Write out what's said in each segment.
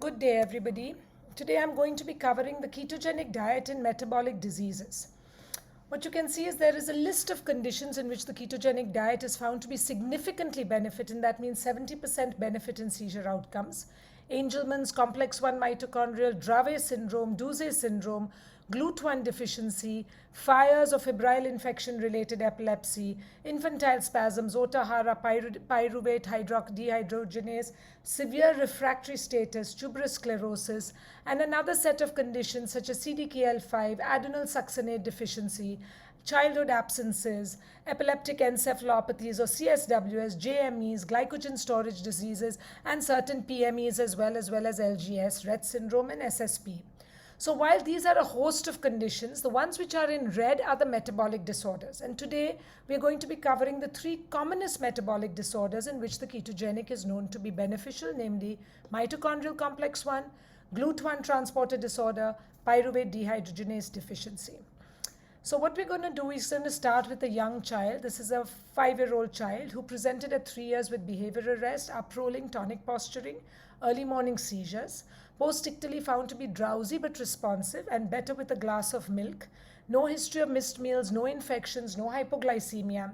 Good day, everybody. Today I'm going to be covering the ketogenic diet in metabolic diseases. What you can see is there is a list of conditions in which the ketogenic diet is found to be significantly benefit, and that means 70% benefit in seizure outcomes. Angelman's complex 1 mitochondrial, Dravet syndrome, Douze syndrome, GLUT1 deficiency, fires or febrile infection-related epilepsy, infantile spasms, Ohtahara, pyruvate dehydrogenase, severe refractory status, tuberous sclerosis, and another set of conditions such as CDKL5, adrenal succinate deficiency, childhood absences, epileptic encephalopathies or CSWS, JMEs, glycogen storage diseases, and certain PMEs as well as LGS, Rett syndrome, and SSP. So while these are a host of conditions, the ones which are in red are the metabolic disorders. And today we're going to be covering the three commonest metabolic disorders in which the ketogenic is known to be beneficial, namely mitochondrial complex 1, GLUT1 transporter disorder, pyruvate dehydrogenase deficiency. So what we're going to do is going to start with a young child. This is a 5-year-old child who presented at 3 years with behavior arrest, uprolling, tonic posturing, early morning seizures, post-ictally found to be drowsy but responsive and better with a glass of milk, no history of missed meals, no infections, no hypoglycemia.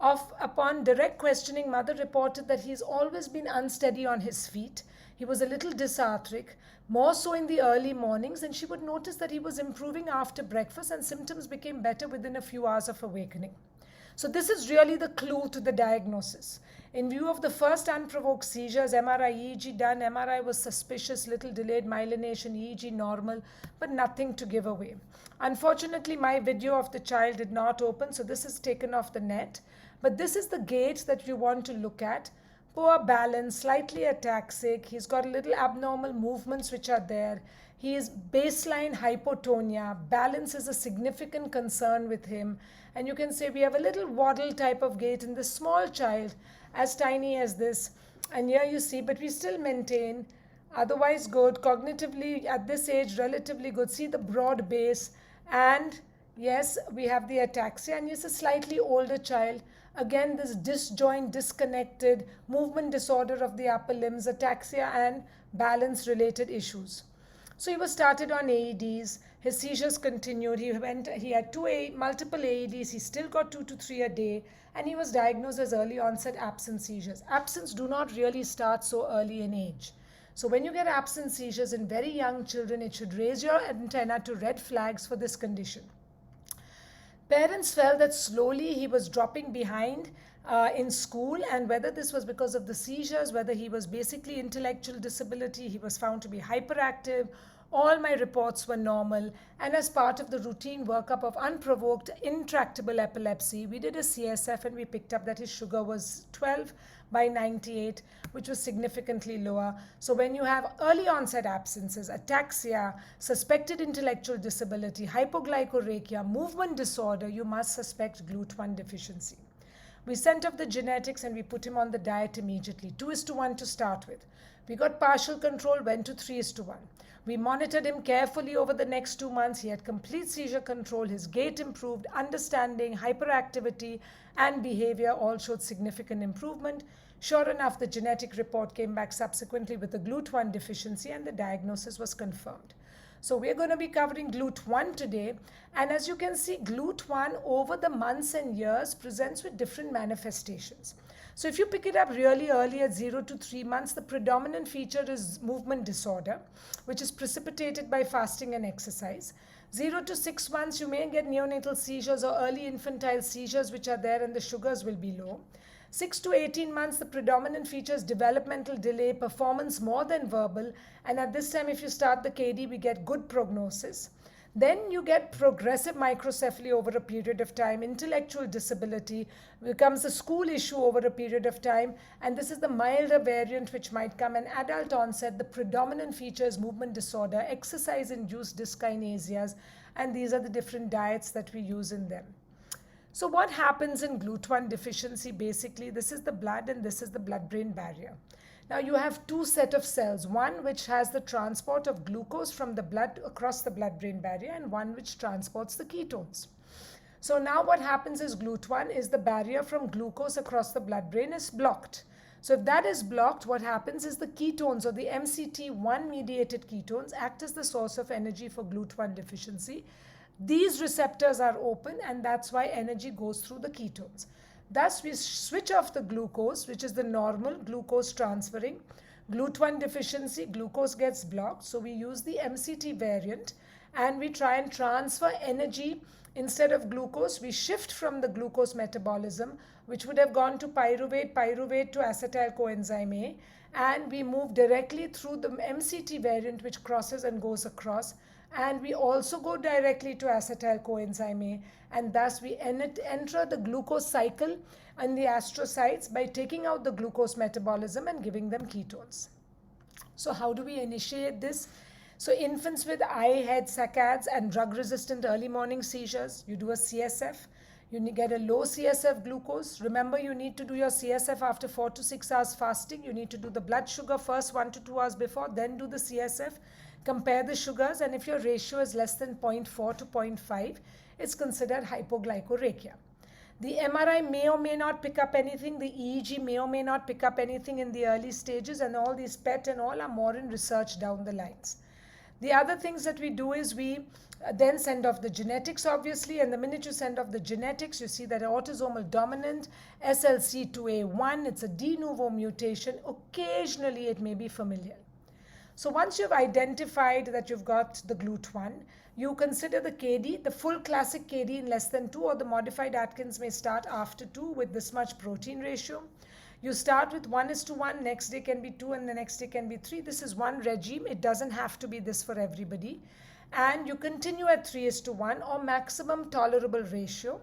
Upon direct questioning, mother reported that he's always been unsteady on his feet. He was a little dysarthric, more so in the early mornings, and she would notice that he was improving after breakfast and symptoms became better within a few hours of awakening. So this is really the clue to the diagnosis. In view of the first unprovoked seizures, MRI, EEG done, MRI was suspicious, little delayed myelination, EEG normal, but nothing to give away. Unfortunately, my video of the child did not open, so this is taken off the net. But this is the gait that you want to look at. Poor balance, slightly ataxic, he's got little abnormal movements which are there. He is baseline hypotonia, balance is a significant concern with him. And you can say we have a little waddle type of gait in this small child, as tiny as this. And here you see, but we still maintain, otherwise good, cognitively at this age, relatively good. See the broad base, and yes, we have the ataxia, and he's a slightly older child. Again, this disjoint, disconnected, movement disorder of the upper limbs, ataxia and balance-related issues. So he was started on AEDs. His seizures continued. He had multiple AEDs. He still got 2 to 3 a day, and he was diagnosed as early onset absence seizures. Absence do not really start so early in age. So when you get absence seizures in very young children, it should raise your antenna to red flags for this condition. Parents felt that slowly he was dropping behind in school, and whether this was because of the seizures, whether he was basically intellectual disability, he was found to be hyperactive. All my reports were normal, and as part of the routine workup of unprovoked intractable epilepsy, we did a CSF and we picked up that his sugar was 12/98, which was significantly lower. So when you have early onset absences, ataxia, suspected intellectual disability, hypoglycorrhea, movement disorder, you must suspect GLUT1 deficiency. We sent off the genetics and we put him on the diet immediately, 2:1 to start with. We got partial control, went to 3:1. We monitored him carefully over the next 2 months. He had complete seizure control, his gait improved, understanding, hyperactivity, and behavior all showed significant improvement. Sure enough, the genetic report came back subsequently with a GLUT1 deficiency, and the diagnosis was confirmed. So we're going to be covering GLUT1 today, and as you can see, GLUT1 over the months and years presents with different manifestations. So if you pick it up really early at 0 to 3 months, the predominant feature is movement disorder, which is precipitated by fasting and exercise. 0 to 6 months, you may get neonatal seizures or early infantile seizures which are there, and the sugars will be low. 6 to 18 months, the predominant feature is developmental delay, performance more than verbal, and at this time if you start the KD, we get good prognosis. Then you get progressive microcephaly over a period of time, intellectual disability becomes a school issue over a period of time, and this is the milder variant which might come. An adult onset, the predominant feature is movement disorder, exercise-induced dyskinesias, and these are the different diets that we use in them. So what happens in GLUT1 deficiency? Basically, this is the blood and this is the blood-brain barrier. Now you have two set of cells, one which has the transport of glucose from the blood across the blood-brain barrier and one which transports the ketones. So now what happens is GLUT1 is the barrier from glucose across the blood-brain is blocked. So if that is blocked, what happens is the ketones or the MCT1 mediated ketones act as the source of energy for GLUT1 deficiency. These receptors are open, and that's why energy goes through the ketones. Thus, we switch off the glucose, which is the normal glucose transferring. GLUT1 deficiency, glucose gets blocked. So we use the MCT variant and we try and transfer energy. Instead of glucose, we shift from the glucose metabolism, which would have gone to pyruvate to acetyl coenzyme A, and we move directly through the MCT variant, which crosses and goes across, and we also go directly to acetyl coenzyme A, and thus we enter the glucose cycle in the astrocytes by taking out the glucose metabolism and giving them ketones. So how do we initiate this? So infants with eye, head, saccades and drug-resistant early morning seizures, you do a CSF. You get a low CSF glucose. Remember, you need to do your CSF after 4 to 6 hours fasting. You need to do the blood sugar first 1 to 2 hours before, then do the CSF. Compare the sugars, and if your ratio is less than 0.4 to 0.5, it's considered hypoglycemia. The MRI may or may not pick up anything. The EEG may or may not pick up anything in the early stages, and all these PET and all are more in research down the lines. The other things that we do is we then send off the genetics, obviously, and the minute you send off the genetics, you see that autosomal dominant, SLC2A1, it's a de novo mutation. Occasionally, it may be familial. So once you've identified that you've got the GLUT1, you consider the KD, the full classic KD in less than 2, or the modified Atkins may start after 2 with this much protein ratio. You start with 1:1, next day can be 2, and the next day can be 3. This is one regime. It doesn't have to be this for everybody. And you continue at 3:1 or maximum tolerable ratio.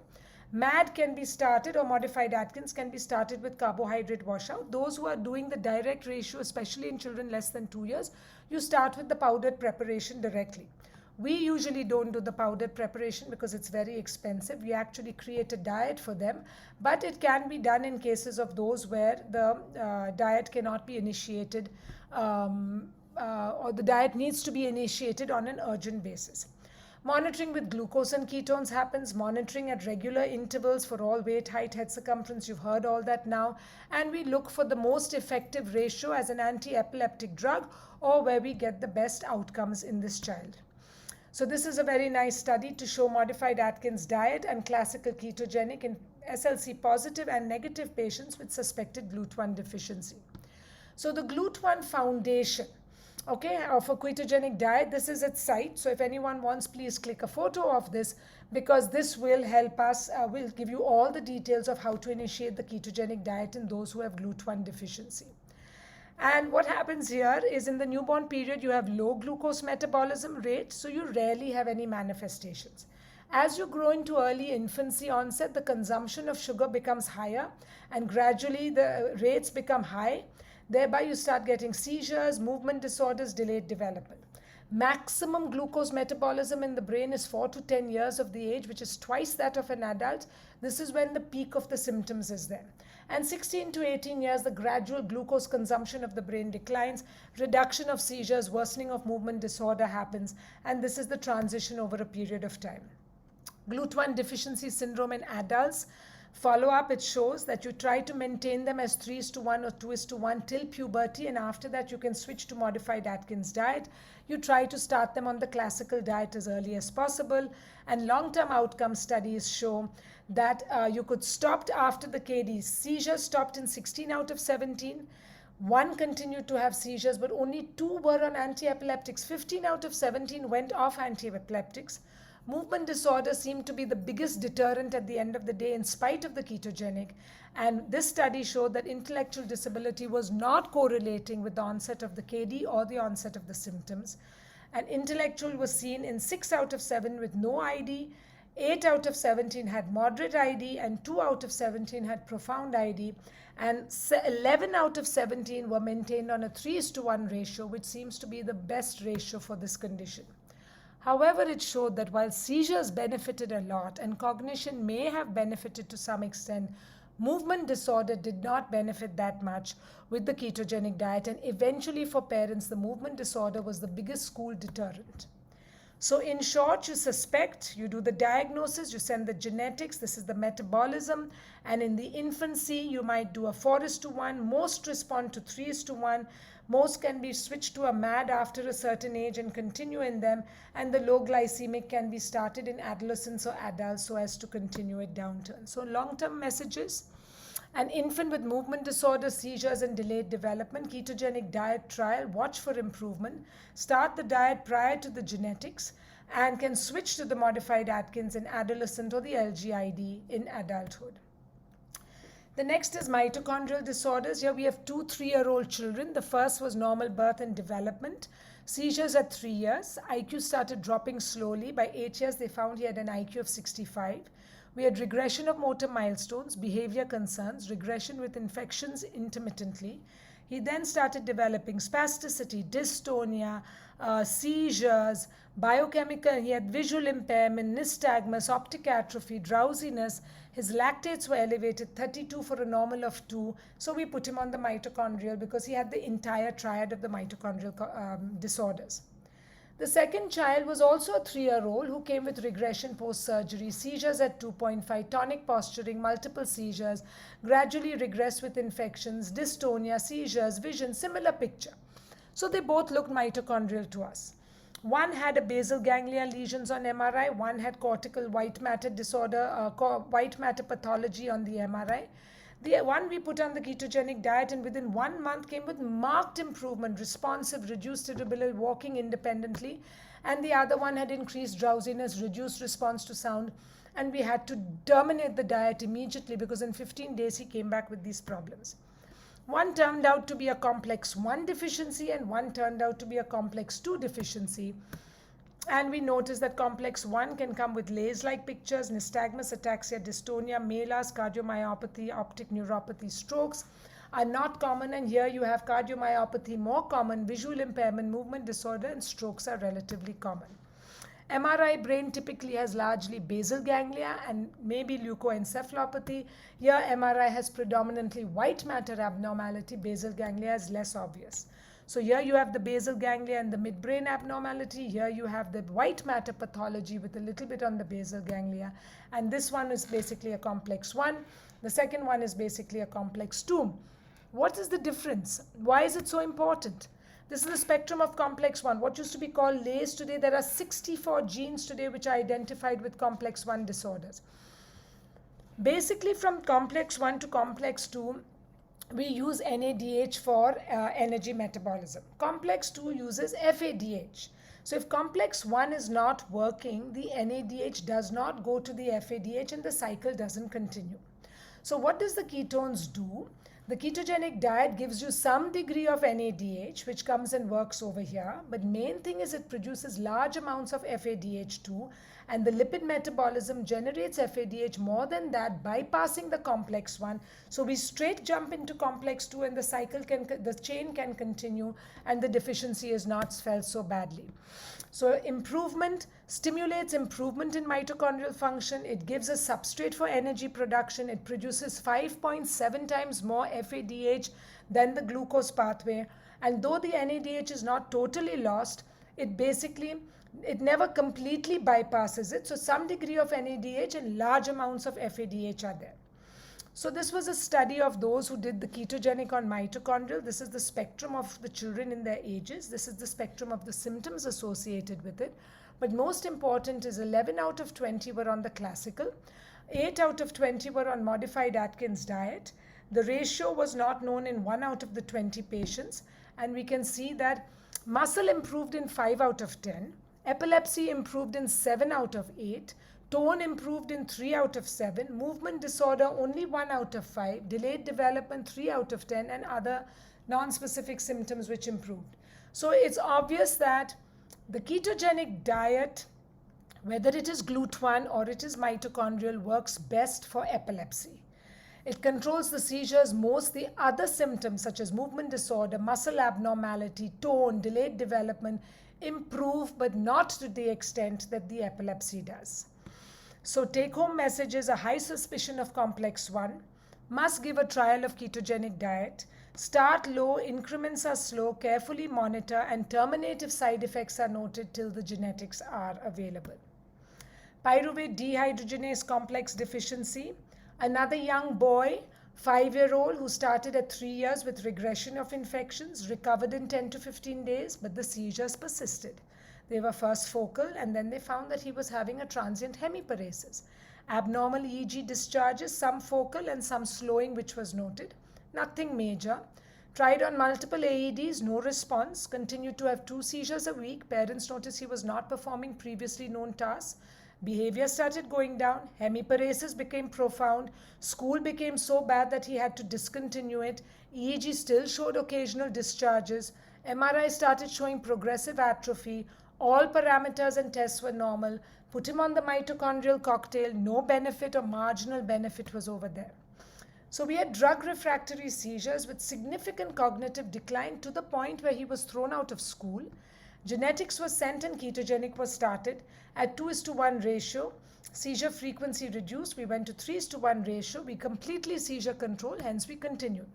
MAD can be started, or modified Atkins can be started with carbohydrate washout. Those who are doing the direct ratio, especially in children less than 2 years, you start with the powdered preparation directly. We usually don't do the powdered preparation because it's very expensive. We actually create a diet for them, but it can be done in cases of those where the diet cannot be initiated or the diet needs to be initiated on an urgent basis. Monitoring with glucose and ketones happens, monitoring at regular intervals for all weight, height, head circumference. You've heard all that now. And we look for the most effective ratio as an anti-epileptic drug, or where we get the best outcomes in this child. So this is a very nice study to show modified Atkins diet and classical ketogenic in SLC positive and negative patients with suspected GLUT1 deficiency. So the GLUT1 Foundation, okay, of a ketogenic diet, this is its site. So if anyone wants, please click a photo of this, because this will help us, will give you all the details of how to initiate the ketogenic diet in those who have GLUT1 deficiency. And what happens here is in the newborn period, you have low glucose metabolism rate, so you rarely have any manifestations. As you grow into early infancy onset, the consumption of sugar becomes higher, and gradually the rates become high. Thereby, you start getting seizures, movement disorders, delayed development. Maximum glucose metabolism in the brain is 4 to 10 years of the age, which is twice that of an adult. This is when the peak of the symptoms is there. And 16 to 18 years, the gradual glucose consumption of the brain declines, reduction of seizures, worsening of movement disorder happens, and this is the transition over a period of time. GLUT1 deficiency syndrome in adults, follow-up, it shows that you try to maintain them as 3:1 or 2:1 till puberty, and after that you can switch to modified Atkins diet. You try to start them on the classical diet as early as possible, and long-term outcome studies show that you could stop after the KD. Seizures stopped in 16 out of 17. 1 continued to have seizures, but only 2 were on anti-epileptics. 15 out of 17 went off anti-epileptics. Movement disorders seem to be the biggest deterrent at the end of the day in spite of the ketogenic, and this study showed that intellectual disability was not correlating with the onset of the KD or the onset of the symptoms. And intellectual was seen in 6 out of 7 with no ID, 8 out of 17 had moderate ID, and 2 out of 17 had profound ID, and 11 out of 17 were maintained on a 3:1 ratio, which seems to be the best ratio for this condition. However, it showed that while seizures benefited a lot and cognition may have benefited to some extent, movement disorder did not benefit that much with the ketogenic diet, and eventually for parents, the movement disorder was the biggest school deterrent. So in short, you suspect, you do the diagnosis, you send the genetics, this is the metabolism, and in the infancy you might do a 4:1, most respond to 3:1, most can be switched to a MAD after a certain age and continue in them, and the low glycemic can be started in adolescents or adults so as to continue it downturn. So long-term messages: an infant with movement disorder, seizures, and delayed development, ketogenic diet trial, watch for improvement, start the diet prior to the genetics, and can switch to the modified Atkins in adolescent or the LGID in adulthood. The next is mitochondrial disorders. Here we have 2 3-year-old children. The first was normal birth and development. Seizures at 3 years. IQ started dropping slowly. By 8 years, they found he had an IQ of 65. We had regression of motor milestones, behavior concerns, regression with infections intermittently. He then started developing spasticity, dystonia, seizures, biochemical. He had visual impairment, nystagmus, optic atrophy, drowsiness. His lactates were elevated, 32 for a normal of 2. So we put him on the mitochondrial because he had the entire triad of the mitochondrial disorders. The second child was also a 3-year-old who came with regression post-surgery, seizures at 2.5, tonic posturing, multiple seizures, gradually regressed with infections, dystonia, seizures, vision, similar picture. So they both looked mitochondrial to us. One had a basal ganglia lesions on MRI, one had cortical white matter disorder, white matter pathology on the MRI. The one we put on the ketogenic diet and within 1 month came with marked improvement, responsive, reduced irritability, walking independently. And the other one had increased drowsiness, reduced response to sound. And we had to terminate the diet immediately because in 15 days he came back with these problems. One turned out to be a complex 1 deficiency and one turned out to be a complex 2 deficiency. And we noticed that complex 1 can come with LAES-like pictures, nystagmus, ataxia, dystonia, MELAS, cardiomyopathy, optic neuropathy, strokes are not common. And here you have cardiomyopathy more common, visual impairment, movement disorder, and strokes are relatively common. MRI brain typically has largely basal ganglia and maybe leukoencephalopathy. Here MRI has predominantly white matter abnormality, basal ganglia is less obvious. So here you have the basal ganglia and the midbrain abnormality. Here you have the white matter pathology with a little bit on the basal ganglia. And this one is basically a complex 1. The second one is basically a complex 2. What is the difference? Why is it so important? This is the spectrum of complex 1. What used to be called LAES today, there are 64 genes today which are identified with complex 1 disorders. Basically from complex 1 to complex 2, we use NADH for energy metabolism. Complex 2 uses FADH. So if complex 1 is not working, the NADH does not go to the FADH and the cycle doesn't continue. So what does the ketones do? The ketogenic diet gives you some degree of NADH which comes and works over here, but main thing is it produces large amounts of FADH2 and the lipid metabolism generates FADH more than that, bypassing the complex 1. So we straight jump into complex 2 and the chain can continue and the deficiency is not felt so badly. So improvement stimulates improvement in mitochondrial function. It gives a substrate for energy production. It produces 5.7 times more FADH than the glucose pathway. And though the NADH is not totally lost, it never completely bypasses it. So some degree of NADH and large amounts of FADH are there. So this was a study of those who did the ketogenic on mitochondrial. This is the spectrum of the children in their ages. This is the spectrum of the symptoms associated with it. But most important is 11 out of 20 were on the classical. 8 out of 20 were on modified Atkins diet. The ratio was not known in 1 out of the 20 patients. And we can see that muscle improved in 5 out of 10. Epilepsy improved in 7 out of 8. Tone improved in 3 out of 7. Movement disorder only 1 out of 5. Delayed development 3 out of 10. And other non-specific symptoms which improved. So it's obvious that the ketogenic diet, whether it is GLUT1 or it is mitochondrial, works best for epilepsy. It controls the seizures most. The other symptoms such as movement disorder, muscle abnormality, tone, delayed development improve, but not to the extent that the epilepsy does. So take-home message is a high suspicion of complex 1, must give a trial of ketogenic diet, Start low, increments are slow, carefully monitor, and terminate if side effects are noted till the genetics are available. Pyruvate dehydrogenase complex deficiency. Another young boy, 5-year-old, who started at 3 years with regression of infections, recovered in 10 to 15 days, but the seizures persisted. They were first focal, and then they found that he was having a transient hemiparesis. Abnormal EEG discharges, some focal and some slowing, which was noted. Nothing major. Tried on multiple AEDs, no response. Continued to have 2 seizures a week. Parents noticed he was not performing previously known tasks. Behavior started going down. Hemiparesis became profound. School became so bad that he had to discontinue it. EEG still showed occasional discharges. MRI started showing progressive atrophy. All parameters and tests were normal. Put him on the mitochondrial cocktail. No benefit or marginal benefit was over there. So we had drug refractory seizures with significant cognitive decline to the point where he was thrown out of school. Genetics was sent and ketogenic was started at 2:1 ratio. Seizure frequency reduced. We went to 3:1 ratio. We completely seizure control, hence we continued.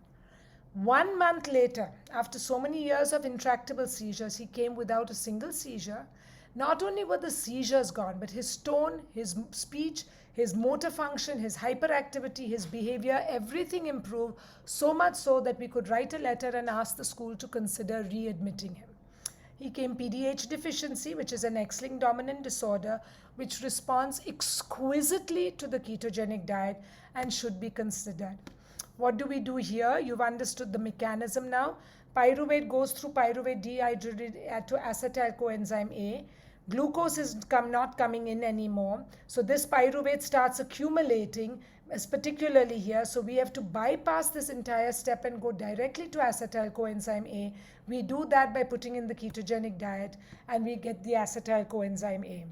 1 month later, after so many years of intractable seizures, he came without a single seizure. Not only were the seizures gone, but his tone, his speech, his motor function, his hyperactivity, his behavior, everything improved, so much so that we could write a letter and ask the school to consider readmitting him. He came Pdh deficiency, which is an X-linked dominant disorder, which responds exquisitely to the ketogenic diet and should be considered. What do we do here? You've understood the mechanism now. Pyruvate goes through pyruvate dehydrated to acetyl coenzyme A. Glucose is not coming in anymore. So this pyruvate starts accumulating, particularly here. So we have to bypass this entire step and go directly to acetyl coenzyme A. We do that by putting in the ketogenic diet, and we get the acetyl coenzyme A.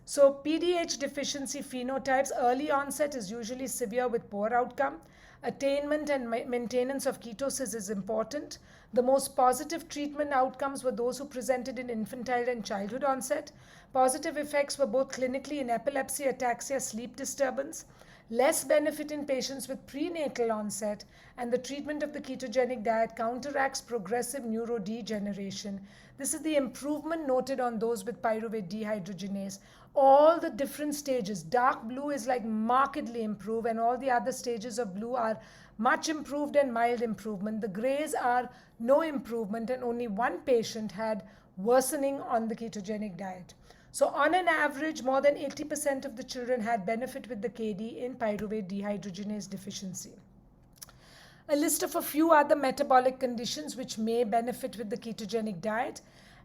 So Pdh deficiency phenotypes, early onset is usually severe with poor outcome. Attainment and maintenance of ketosis is important. The most positive treatment outcomes were those who presented in infantile and childhood onset. Positive effects were both clinically in epilepsy, ataxia, sleep disturbance. Less benefit in patients with prenatal onset, and the treatment of the ketogenic diet counteracts progressive neurodegeneration. This is the improvement noted on those with pyruvate dehydrogenase. All the different stages, dark blue is like markedly improved, and all the other stages of blue are much improved and mild improvement. The grays are no improvement, and only one patient had worsening on the ketogenic diet. So on an average, more than 80% of the children had benefit with the KD in pyruvate dehydrogenase deficiency. A list of a few other metabolic conditions which may benefit with the ketogenic diet: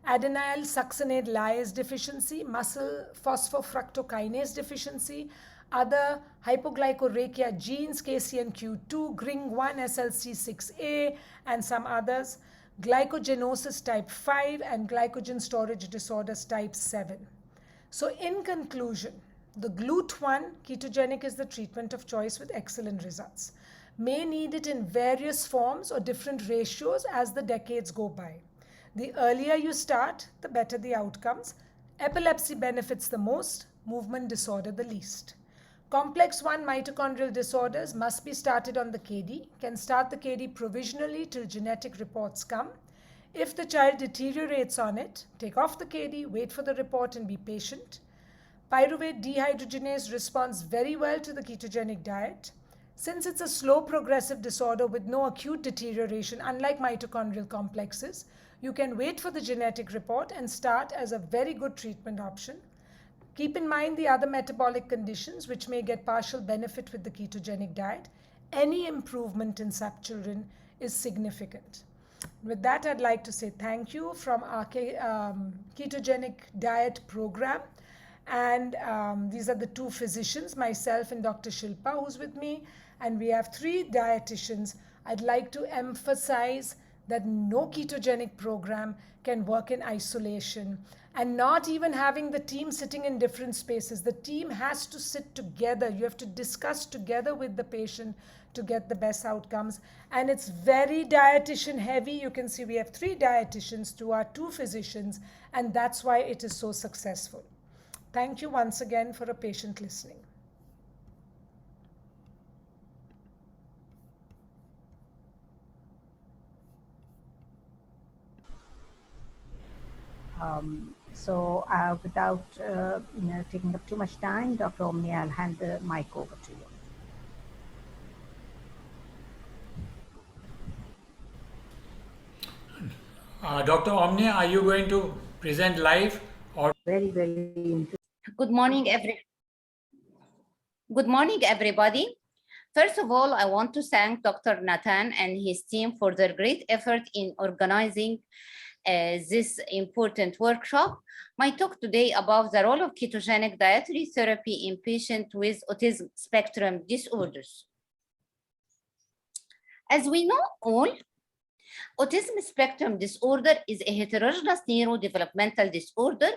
adenyl succinate lyase deficiency, muscle phosphofructokinase deficiency, other hypoglycorrhea genes, KCNQ2, GRING1, SLC6A, and some others, glycogenosis type 5, and glycogen storage disorders type 7. So in conclusion, the GLUT1 ketogenic is the treatment of choice with excellent results. May need it in various forms or different ratios as the decades go by. The earlier you start, the better the outcomes. Epilepsy benefits the most, movement disorder the least. Complex 1 mitochondrial disorders must be started on the KD, can start the KD provisionally till genetic reports come. If the child deteriorates on it, take off the KD, wait for the report and be patient. Pyruvate dehydrogenase responds very well to the ketogenic diet. Since it's a slow progressive disorder with no acute deterioration, unlike mitochondrial complexes, you can wait for the genetic report and start as a very good treatment option. Keep in mind the other metabolic conditions which may get partial benefit with the ketogenic diet. Any improvement in such children is significant. With that, I'd like to say thank you from our ketogenic diet program. And these are the 2 physicians, myself and Dr. Shilpa, who's with me. And we have 3 dietitians. I'd like to emphasize that no ketogenic program can work in isolation, and not even having the team sitting in different spaces. The team has to sit together. You have to discuss together with the patient to get the best outcomes. And it's very dietitian heavy. You can see we have 3 dietitians to our 2 physicians, and that's why it is so successful. Thank you once again for a patient listening. Without taking up too much time, Dr. Omni, I'll hand the mic over to you. Dr. Omnia, are you going to present live or? Very, very interesting. Good morning, everybody. First of all, I want to thank Dr. Nathan and his team for their great effort in organizing this important workshop. My talk today about the role of ketogenic dietary therapy in patients with autism spectrum disorders. As we know all, autism spectrum disorder is a heterogeneous neurodevelopmental disorder.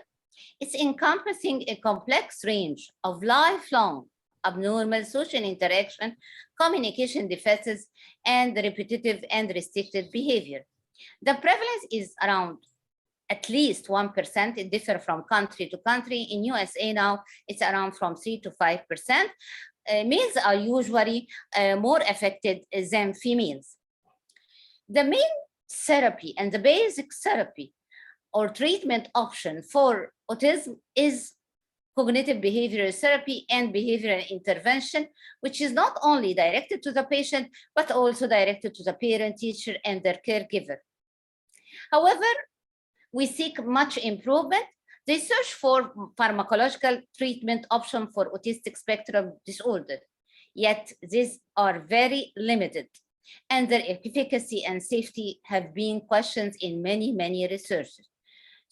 It's encompassing a complex range of lifelong abnormal social interaction, communication deficits, and repetitive and restricted behavior. The prevalence is around at least 1%. It differs from country to country. In USA now, it's around from 3 to 5%. Males are usually more affected than females. The main therapy and the basic therapy or treatment option for autism is cognitive behavioral therapy and behavioral intervention, which is not only directed to the patient, but also directed to the parent, teacher, and their caregiver. However, we seek much improvement. They search for pharmacological treatment option for autistic spectrum disorder, yet these are very limited, and their efficacy and safety have been questioned in many researches.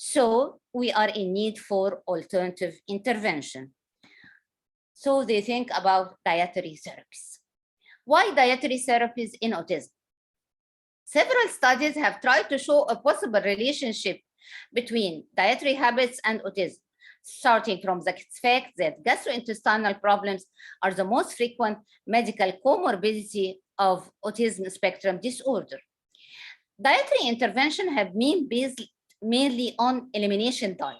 So we are in need for alternative intervention. So they think about dietary therapies. Why dietary therapies in autism? Several studies have tried to show a possible relationship between dietary habits and autism, starting from the fact that gastrointestinal problems are the most frequent medical comorbidity of autism spectrum disorder. Dietary intervention have been based mainly on elimination diet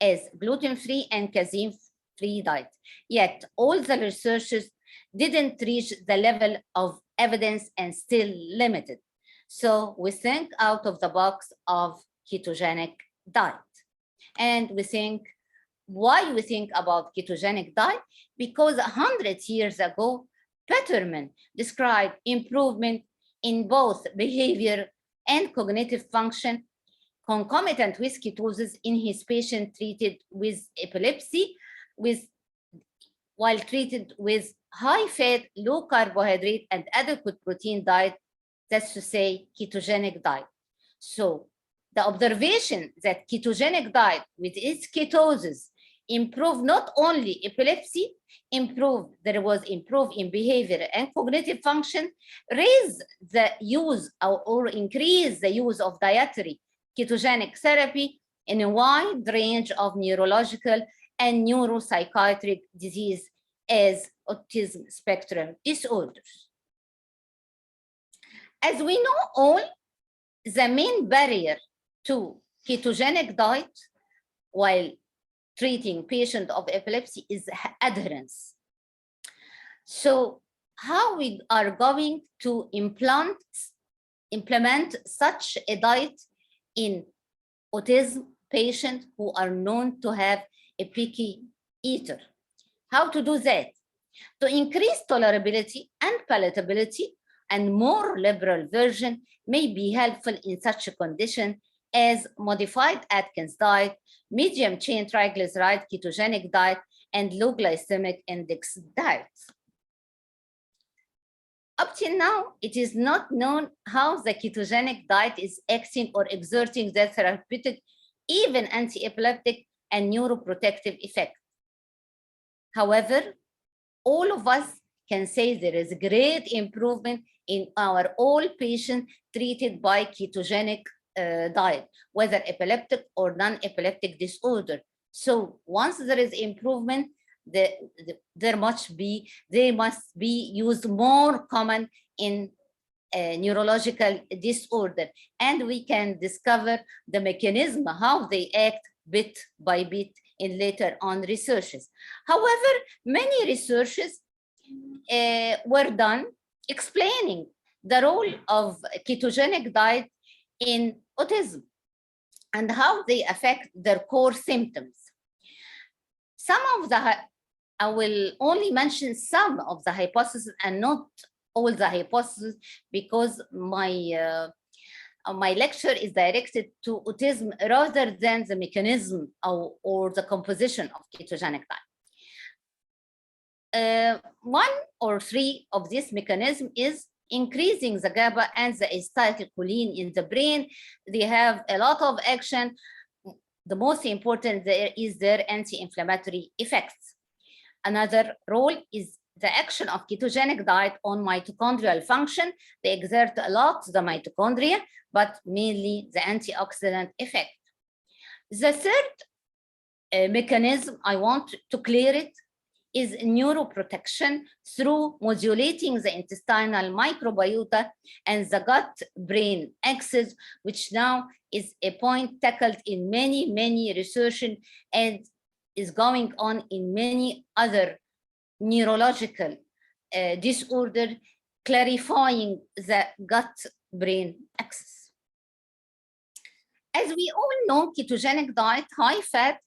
as gluten-free and casein-free diet. Yet all the researchers didn't reach the level of evidence and still limited. So we think out of the box of ketogenic diet. And we think, why we think about ketogenic diet? Because 100 years ago, Peterman described improvement in both behavior and cognitive function concomitant with ketosis in his patient treated with epilepsy, while treated with high-fat, low-carbohydrate, and adequate protein diet, that's to say, ketogenic diet. So the observation that ketogenic diet with its ketosis improved not only epilepsy, there was improved in behavior and cognitive function, raised the use or increase the use of dietary ketogenic therapy in a wide range of neurological and neuropsychiatric disease as autism spectrum disorders. As we know all, the main barrier to ketogenic diet while treating patients of epilepsy is adherence. So how we are going to implement such a diet in autism patients who are known to have a picky eater? How to do that? To increase tolerability and palatability, and more liberal version may be helpful in such a condition as modified Atkins diet, medium chain triglyceride ketogenic diet, and low glycemic index diets. Up till now, it is not known how the ketogenic diet is acting or exerting the therapeutic, even anti-epileptic and neuroprotective effect. However, all of us can say there is great improvement in our all patients treated by ketogenic diet, whether epileptic or non-epileptic disorder. So once there is improvement, they must be used more common in neurological disorder, and we can discover the mechanism how they act bit by bit in later on researches. However, many researches were done explaining the role of ketogenic diet in autism. and how they affect their core symptoms. I will only mention some of the hypotheses and not all the hypotheses, because my lecture is directed to autism rather than the mechanism or the composition of ketogenic diet. One or three of this mechanism is increasing the GABA and the acetylcholine in the brain. They have a lot of action. The most important there is their anti-inflammatory effects. Another role is the action of ketogenic diet on mitochondrial function. They exert a lot the mitochondria, but mainly the antioxidant effect. The third mechanism, I want to clear it, is neuroprotection through modulating the intestinal microbiota and the gut-brain axis, which now is a point tackled in many research and is going on in many other neurological disorder, clarifying the gut-brain axis. As we all know, ketogenic diet, high fat,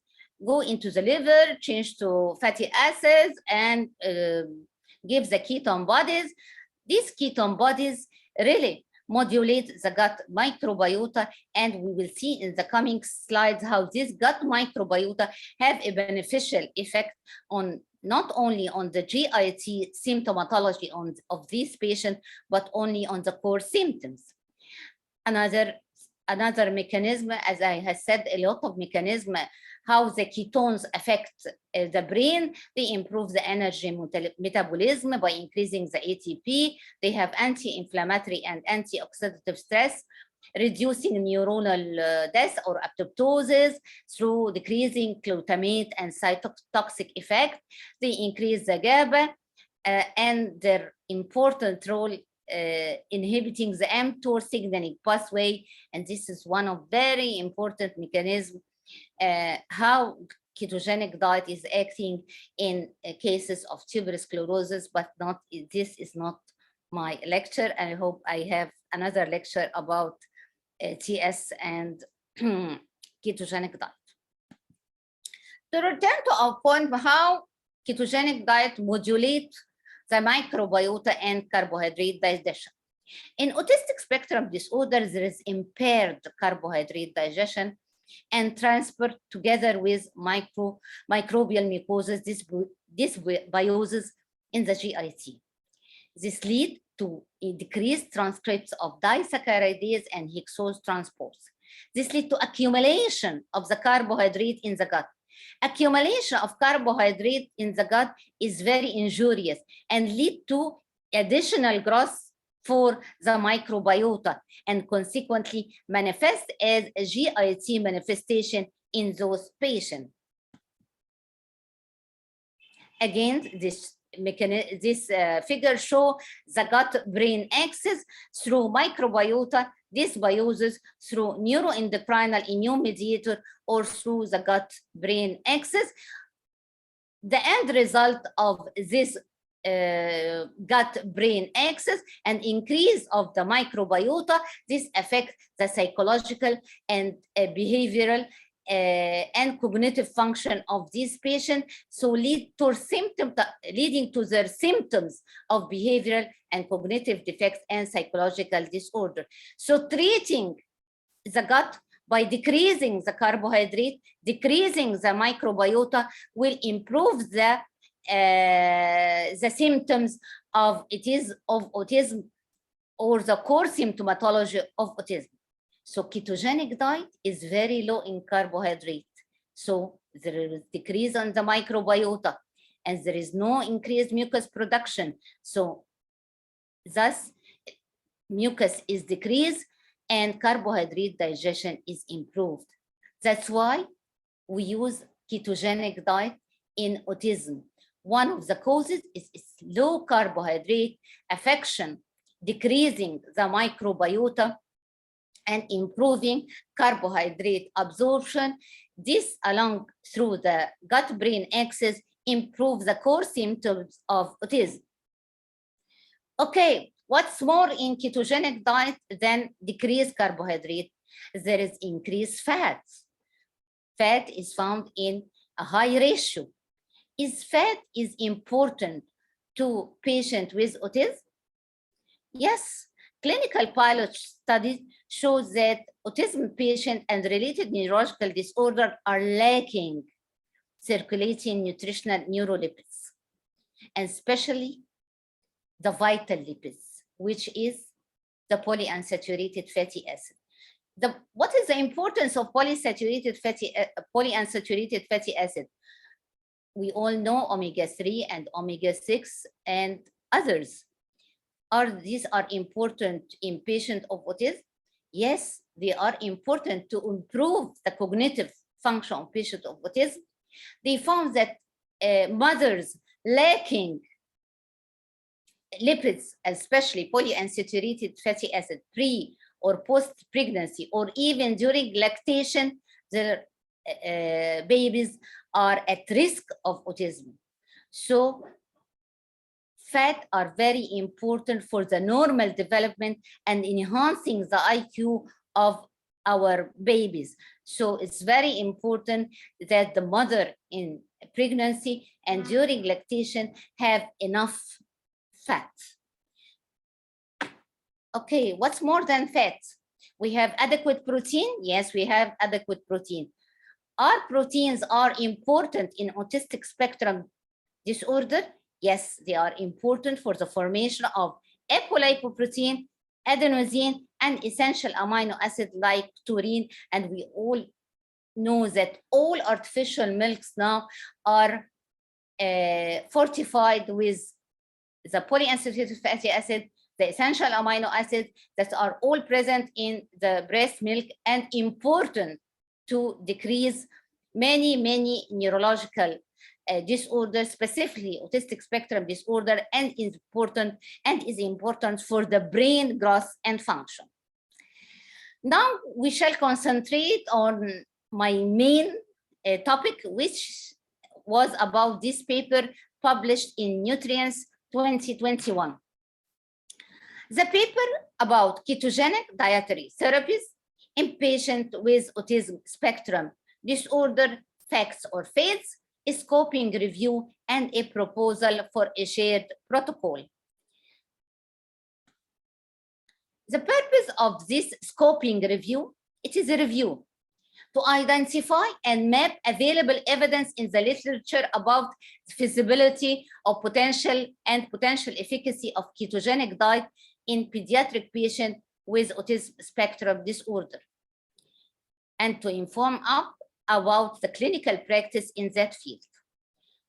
go into the liver, change to fatty acids, and give the ketone bodies. These ketone bodies really modulate the gut microbiota, and we will see in the coming slides how this gut microbiota have a beneficial effect on not only on the GIT symptomatology of these patients, but only on the core symptoms. Another mechanism, as I have said, a lot of mechanism, how the ketones affect the brain. They improve the energy metabolism by increasing the ATP. They have anti-inflammatory and antioxidative stress, reducing neuronal death or apoptosis through decreasing glutamate and cytotoxic effect. They increase the GABA and their important role inhibiting the mTOR signaling pathway. And this is one of very important mechanisms how ketogenic diet is acting in cases of tuberous sclerosis, but this is not my lecture. I hope I have another lecture about TS and ketogenic diet. To return to our point, how ketogenic diet modulates the microbiota and carbohydrate digestion. In autistic spectrum disorders, there is impaired carbohydrate digestion and transport together with microbial mucosis, dysbiosis in the GIT. This leads to decreased transcripts of disaccharidase and hexose transports. This leads to accumulation of the carbohydrate in the gut. Accumulation of carbohydrate in the gut is very injurious and lead to additional growth for the microbiota, and consequently manifest as a GIT manifestation in those patients. Again, this figure shows the gut-brain axis through microbiota dysbiosis, through neuroendocrinal immune mediator, or through the gut-brain axis. The end result of this gut-brain axis and increase of the microbiota, this affects the psychological and behavioral and cognitive function of these patients, so leading to their symptoms of behavioral and cognitive defects and psychological disorder. So treating the gut by decreasing the carbohydrate, decreasing the microbiota, will improve the symptoms of autism or the core symptomatology of autism. So ketogenic diet is very low in carbohydrate. So there is decrease on the microbiota and there is no increased mucus production. So thus mucus is decreased and carbohydrate digestion is improved. That's why we use ketogenic diet in autism. One of the causes is low carbohydrate affection, decreasing the microbiota and improving carbohydrate absorption. This, along through the gut-brain axis, improve the core symptoms of autism. Okay, what's more in ketogenic diet than decreased carbohydrate? There is increased fat. Fat is found in a high ratio. Is fat important to patients with autism? Yes, clinical pilot studies show that autism patients and related neurological disorders are lacking circulating nutritional neurolipids, and especially the vital lipids, which is the polyunsaturated fatty acid. What is the importance of polyunsaturated fatty acid? We all know omega-3 and omega-6 and others. These are important in patients of autism? Yes, they are important to improve the cognitive function of patients of autism. They found that mothers lacking lipids, especially polyunsaturated fatty acid, pre or post-pregnancy, or even during lactation, their babies are at risk of autism. So fat are very important for the normal development and enhancing the IQ of our babies. So it's very important that the mother in pregnancy and during lactation have enough fat. Okay, what's more than fat? We have adequate protein. Yes, we have adequate protein. Our proteins are important in autistic spectrum disorder. Yes, they are important for the formation of apolipoprotein, adenosine, and essential amino acid like taurine. And we all know that all artificial milks now are fortified with the polyunsaturated fatty acid, the essential amino acids that are all present in the breast milk and important to decrease many neurological disorders, specifically autistic spectrum disorder, and is important for the brain growth and function. Now we shall concentrate on my main topic, which was about this paper published in Nutrients 2021. The paper about ketogenic dietary therapies in patients with autism spectrum disorder, facts or fails, a scoping review, and a proposal for a shared protocol. The purpose of this scoping review, it is a review to identify and map available evidence in the literature about the feasibility of potential efficacy of ketogenic diet in pediatric patients with autism spectrum disorder, and to inform up about the clinical practice in that field.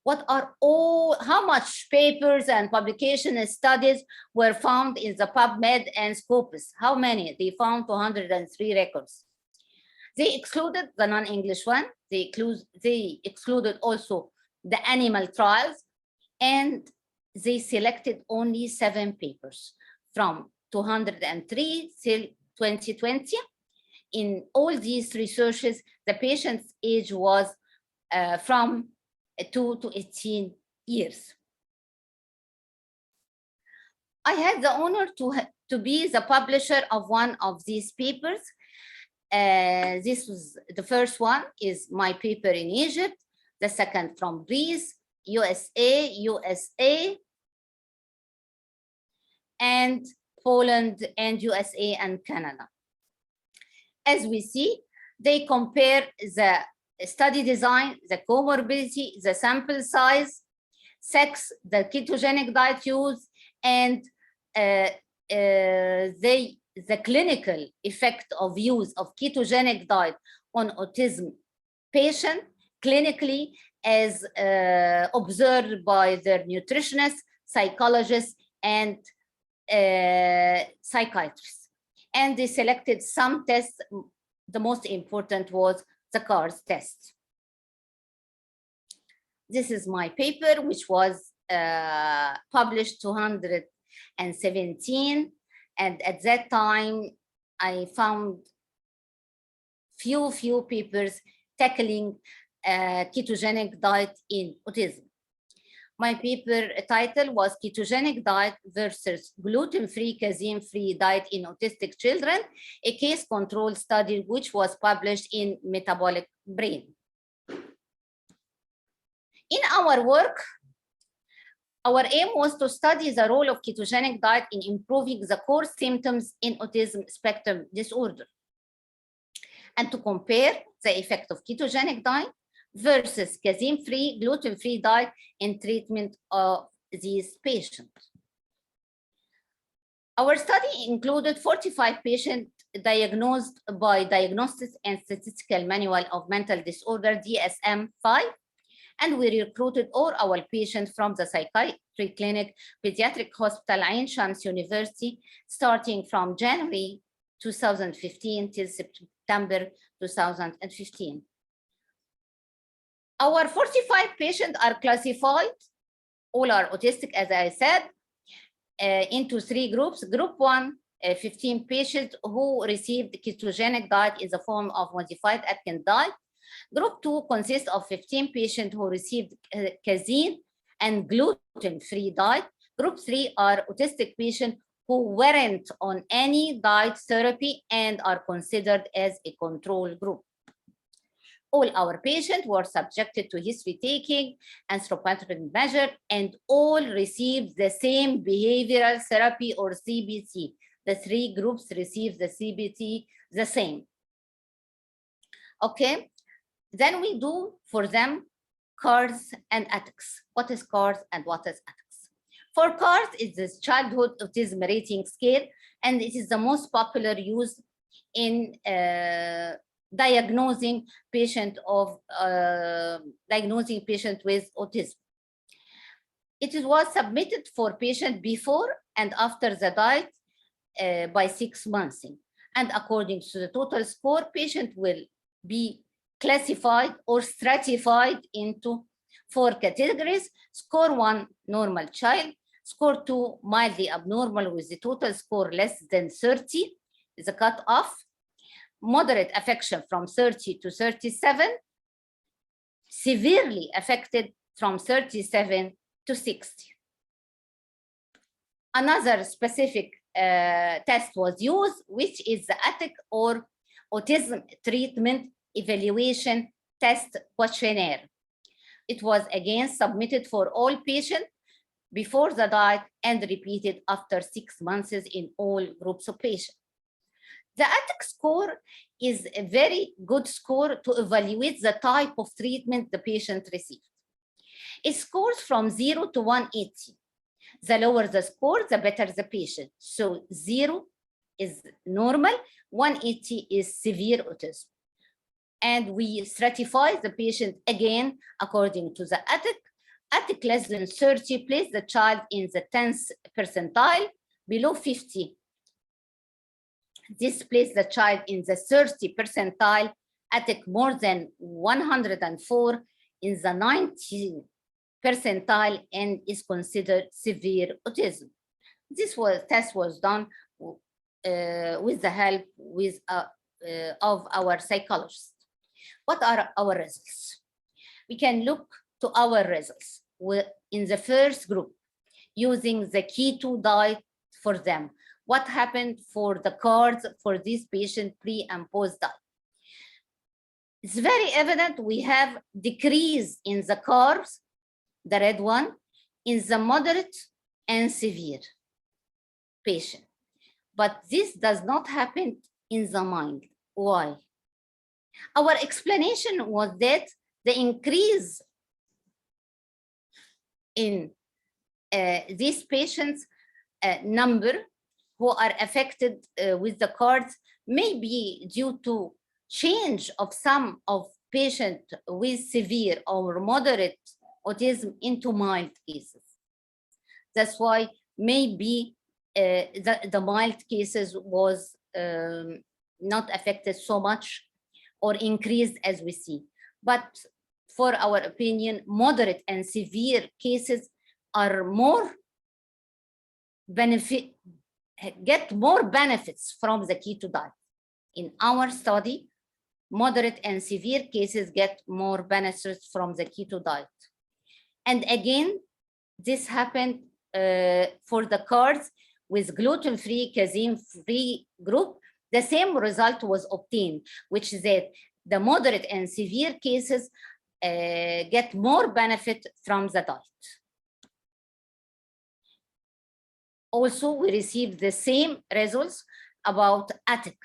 How much papers and publication and studies were found in the PubMed and Scopus? How many? They found 203 records. They excluded the non-English one. They excluded also the animal trials, and they selected only 7 papers from 203 till 2020. In all these researches, the patient's age was from 2 to 18 years. I had the honor to be the publisher of one of these papers. This was the first one is my paper in Egypt, the second from Greece, USA, and Poland, and USA and Canada. As we see, they compare the study design, the comorbidity, the sample size, sex, the ketogenic diet use, and the clinical effect of use of ketogenic diet on autism patient clinically as observed by their nutritionists, psychologists, and psychiatrists. And they selected some tests. The most important was the CARS test. This is my paper, which was published 217. And at that time, I found few papers tackling ketogenic diet in autism. My paper title was Ketogenic Diet versus Gluten-Free, Casein-Free Diet in Autistic Children, a case control study which was published in Metabolic Brain. In our work, our aim was to study the role of ketogenic diet in improving the core symptoms in autism spectrum disorder, and to compare the effect of ketogenic diet versus casein-free, gluten-free diet in treatment of these patients. Our study included 45 patients diagnosed by Diagnostics and Statistical Manual of Mental Disorder, DSM-5, and we recruited all our patients from the psychiatry clinic, Pediatric Hospital, Ain Shams University, starting from January 2015 till September 2015. Our 45 patients are classified, all are autistic, as I said, into 3 groups. Group 1, 15 patients who received ketogenic diet in the form of modified Atkins diet. Group 2 consists of 15 patients who received casein and gluten-free diet. Group 3 are autistic patients who weren't on any diet therapy and are considered as a control group. All our patients were subjected to history taking, anthropometric measure, and all received the same behavioral therapy or CBT. The 3 groups received the CBT the same. Okay, then we do for them CARS and ATICS. What is CARS and what is ATICS? For CARS, it's the Childhood Autism Rating Scale, and it is the most popular used in diagnosing patient with autism. It was submitted for patient before and after the diet by 6 months. And according to the total score, patient will be classified or stratified into 4 categories. Score 1, normal child. Score 2, mildly abnormal with the total score less than 30, is a cutoff. Moderate affection from 30 to 37, severely affected from 37 to 60. Another specific test was used, which is the ATIC or Autism Treatment Evaluation Test Questionnaire. It was again submitted for all patients before the diet and repeated after 6 months in all groups of patients. The ATIC score is a very good score to evaluate the type of treatment the patient received. It scores from 0 to 180. The lower the score, the better the patient. So 0 is normal, 180 is severe autism. And we stratify the patient again according to the ATIC. ATIC less than 30 place the child in the 10th percentile, below 50. This places the child in the 30 percentile, ATIC more than 104 in the 90 percentile and is considered severe autism. This test was done with the help of our psychologists. What are our results? We can look to our results in the first group using the keto diet for them. What happened for the CARS for this patient pre and post diet? It's very evident we have decrease in the CARS, the red one, in the moderate and severe patient. But this does not happen in the mild. Why? Our explanation was that the increase in these patients' number who are affected with the CARS may be due to change of some of patients with severe or moderate autism into mild cases. That's why maybe the mild cases was not affected so much or increased as we see. But for our opinion, moderate and severe cases are get more benefits from the keto diet. In our study, moderate and severe cases get more benefits from the keto diet. And again, this happened for the cards with gluten-free, casein-free group. The same result was obtained, which is that the moderate and severe cases get more benefit from the diet. Also, we received the same results about ATIC.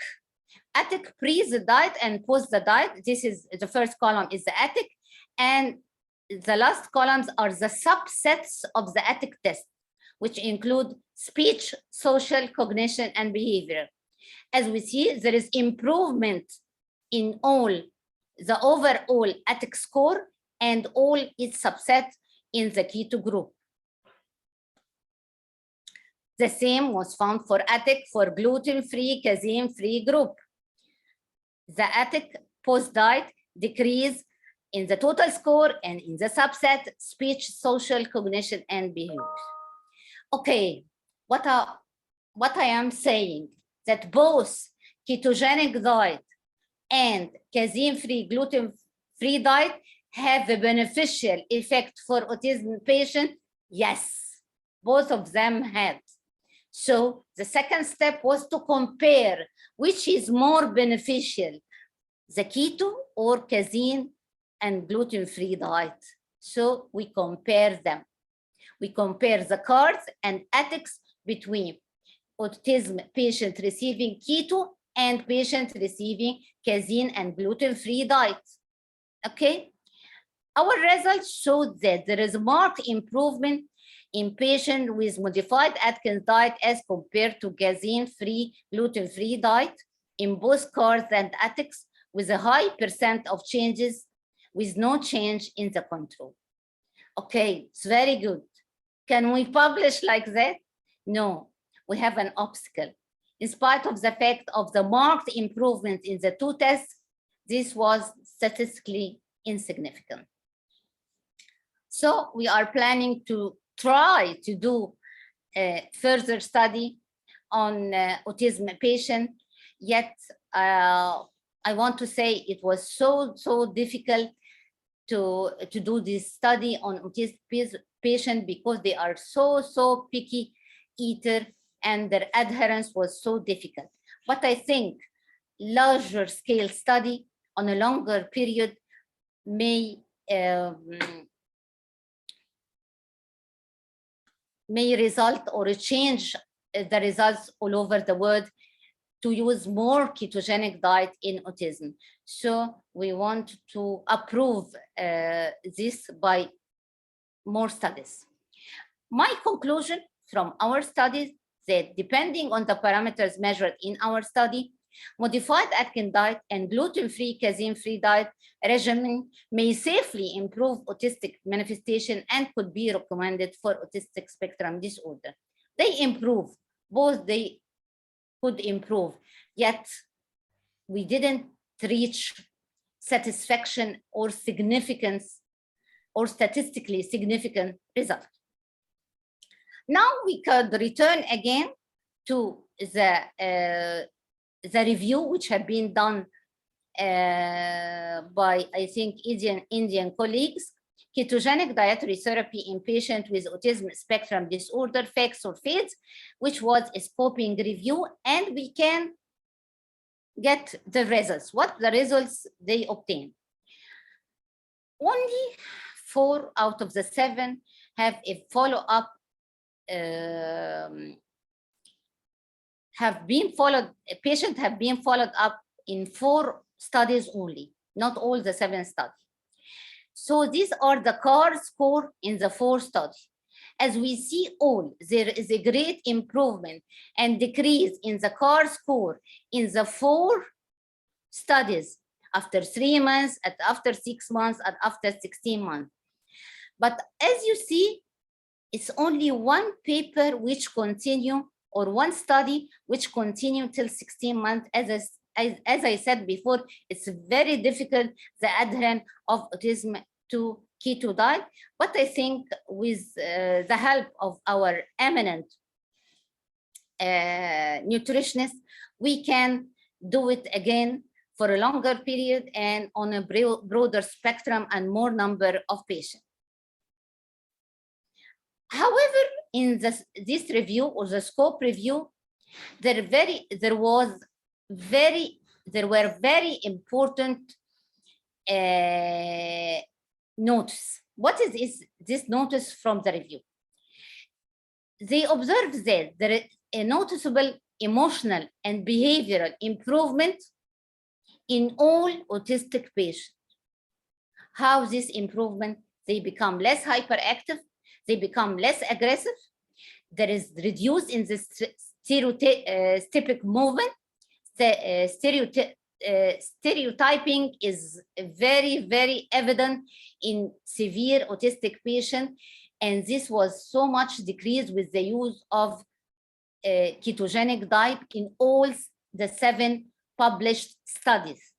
ATIC pre the diet and post the diet. This is the first column is the ATIC, and the last columns are the subsets of the ATIC test, which include speech, social, cognition, and behavior. As we see, there is improvement in all the overall ATIC score and all its subset in the keto group. The same was found for ATIC for gluten-free, casein-free group. The ATIC post-diet decrease in the total score and in the subset, speech, social, cognition, and behavior. Okay, what I am saying, that both ketogenic diet and casein-free, gluten-free diet have a beneficial effect for autism patient? Yes, both of them have. So the second step was to compare which is more beneficial, the keto or casein and gluten-free diet. So we compare them. We compare the cards and ATICs between autism patient receiving keto and patient receiving casein and gluten-free diet. Okay, our results showed that there is marked improvement in patients with modified Atkins diet as compared to casein-free, gluten-free diet in both cards and ATICs, with a high percent of changes with no change in the control. Okay, it's very good. Can we publish like that? No, we have an obstacle. In spite of the fact of the marked improvement in the two tests, this was statistically insignificant. So we are planning to try to do a further study on autism patient, yet I want to say it was so difficult to do this study on autistic patient because they are so picky eater and their adherence was so difficult. But I think larger scale study on a longer period may result or change the results all over the world to use more ketogenic diet in autism. So we want to approve this by more studies. My conclusion from our studies that depending on the parameters measured in our study, modified Atkins diet and gluten-free, casein-free diet regimen may safely improve autistic manifestation and could be recommended for autistic spectrum disorder. They improve, both they could improve, yet we didn't reach satisfaction or significance or statistically significant result. Now we could return again to the review which had been done by, I think, Indian colleagues, ketogenic dietary therapy in patients with autism spectrum disorder, facts or fades, which was a scoping review, and we can get the results, what the results they obtained. Only 4 out of the 7 have a follow-up, patients have been followed up in 4 studies only, not all the 7 studies. So these are the CAR score in the 4 studies. As we see all, there is a great improvement and decrease in the CAR score in the 4 studies after 3 months, and after 6 months, and after 16 months. But as you see, it's only 1 paper which continue, or 1 study which continue till 16 months. As I said before, it's very difficult, the adherence of autism to keto diet. But I think with the help of our eminent nutritionists, we can do it again for a longer period and on a broader spectrum and more number of patients. However, in this review or the scope review, there were very important notice. What is this notice from the review? They observed that there is a noticeable emotional and behavioral improvement in all autistic patients. How this improvement? They become less hyperactive, they become less aggressive, there is reduced in the stereotypic movement. Stereotyping is very, very evident in severe autistic patients, and this was so much decreased with the use of ketogenic diet in all the 7 published studies.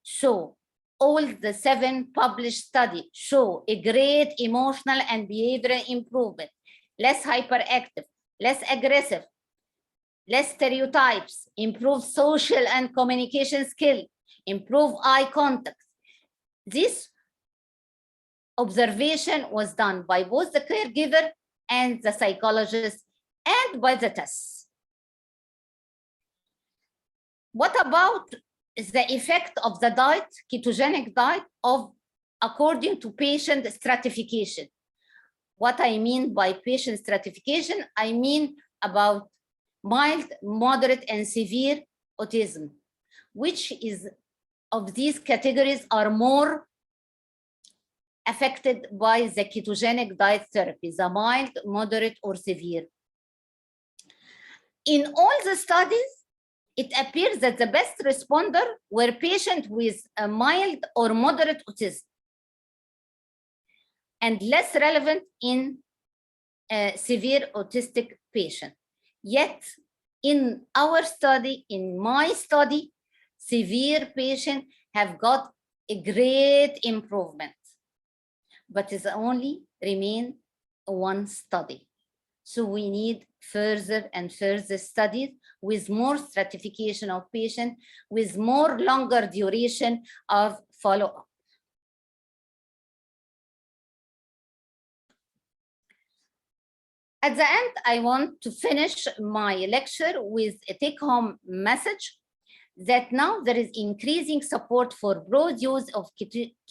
So all the 7 published studies show a great emotional and behavioral improvement, less hyperactive, less aggressive, less stereotypes, improve social and communication skill, improve eye contact. This observation was done by both the caregiver and the psychologist and by the tests. What about the effect of the diet, ketogenic diet, according to patient stratification? What I mean by patient stratification, I mean about mild, moderate, and severe autism. Which of these categories are more affected by the ketogenic diet therapy, the mild, moderate, or severe? In all the studies, it appears that the best responder were patients with a mild or moderate autism, and less relevant in severe autistic patients. Yet, in our study, in my study, severe patients have got a great improvement, but it only remain one study. So we need further and further studies with more stratification of patients, with more longer duration of follow-up. At the end, I want to finish my lecture with a take-home message that now there is increasing support for broad use of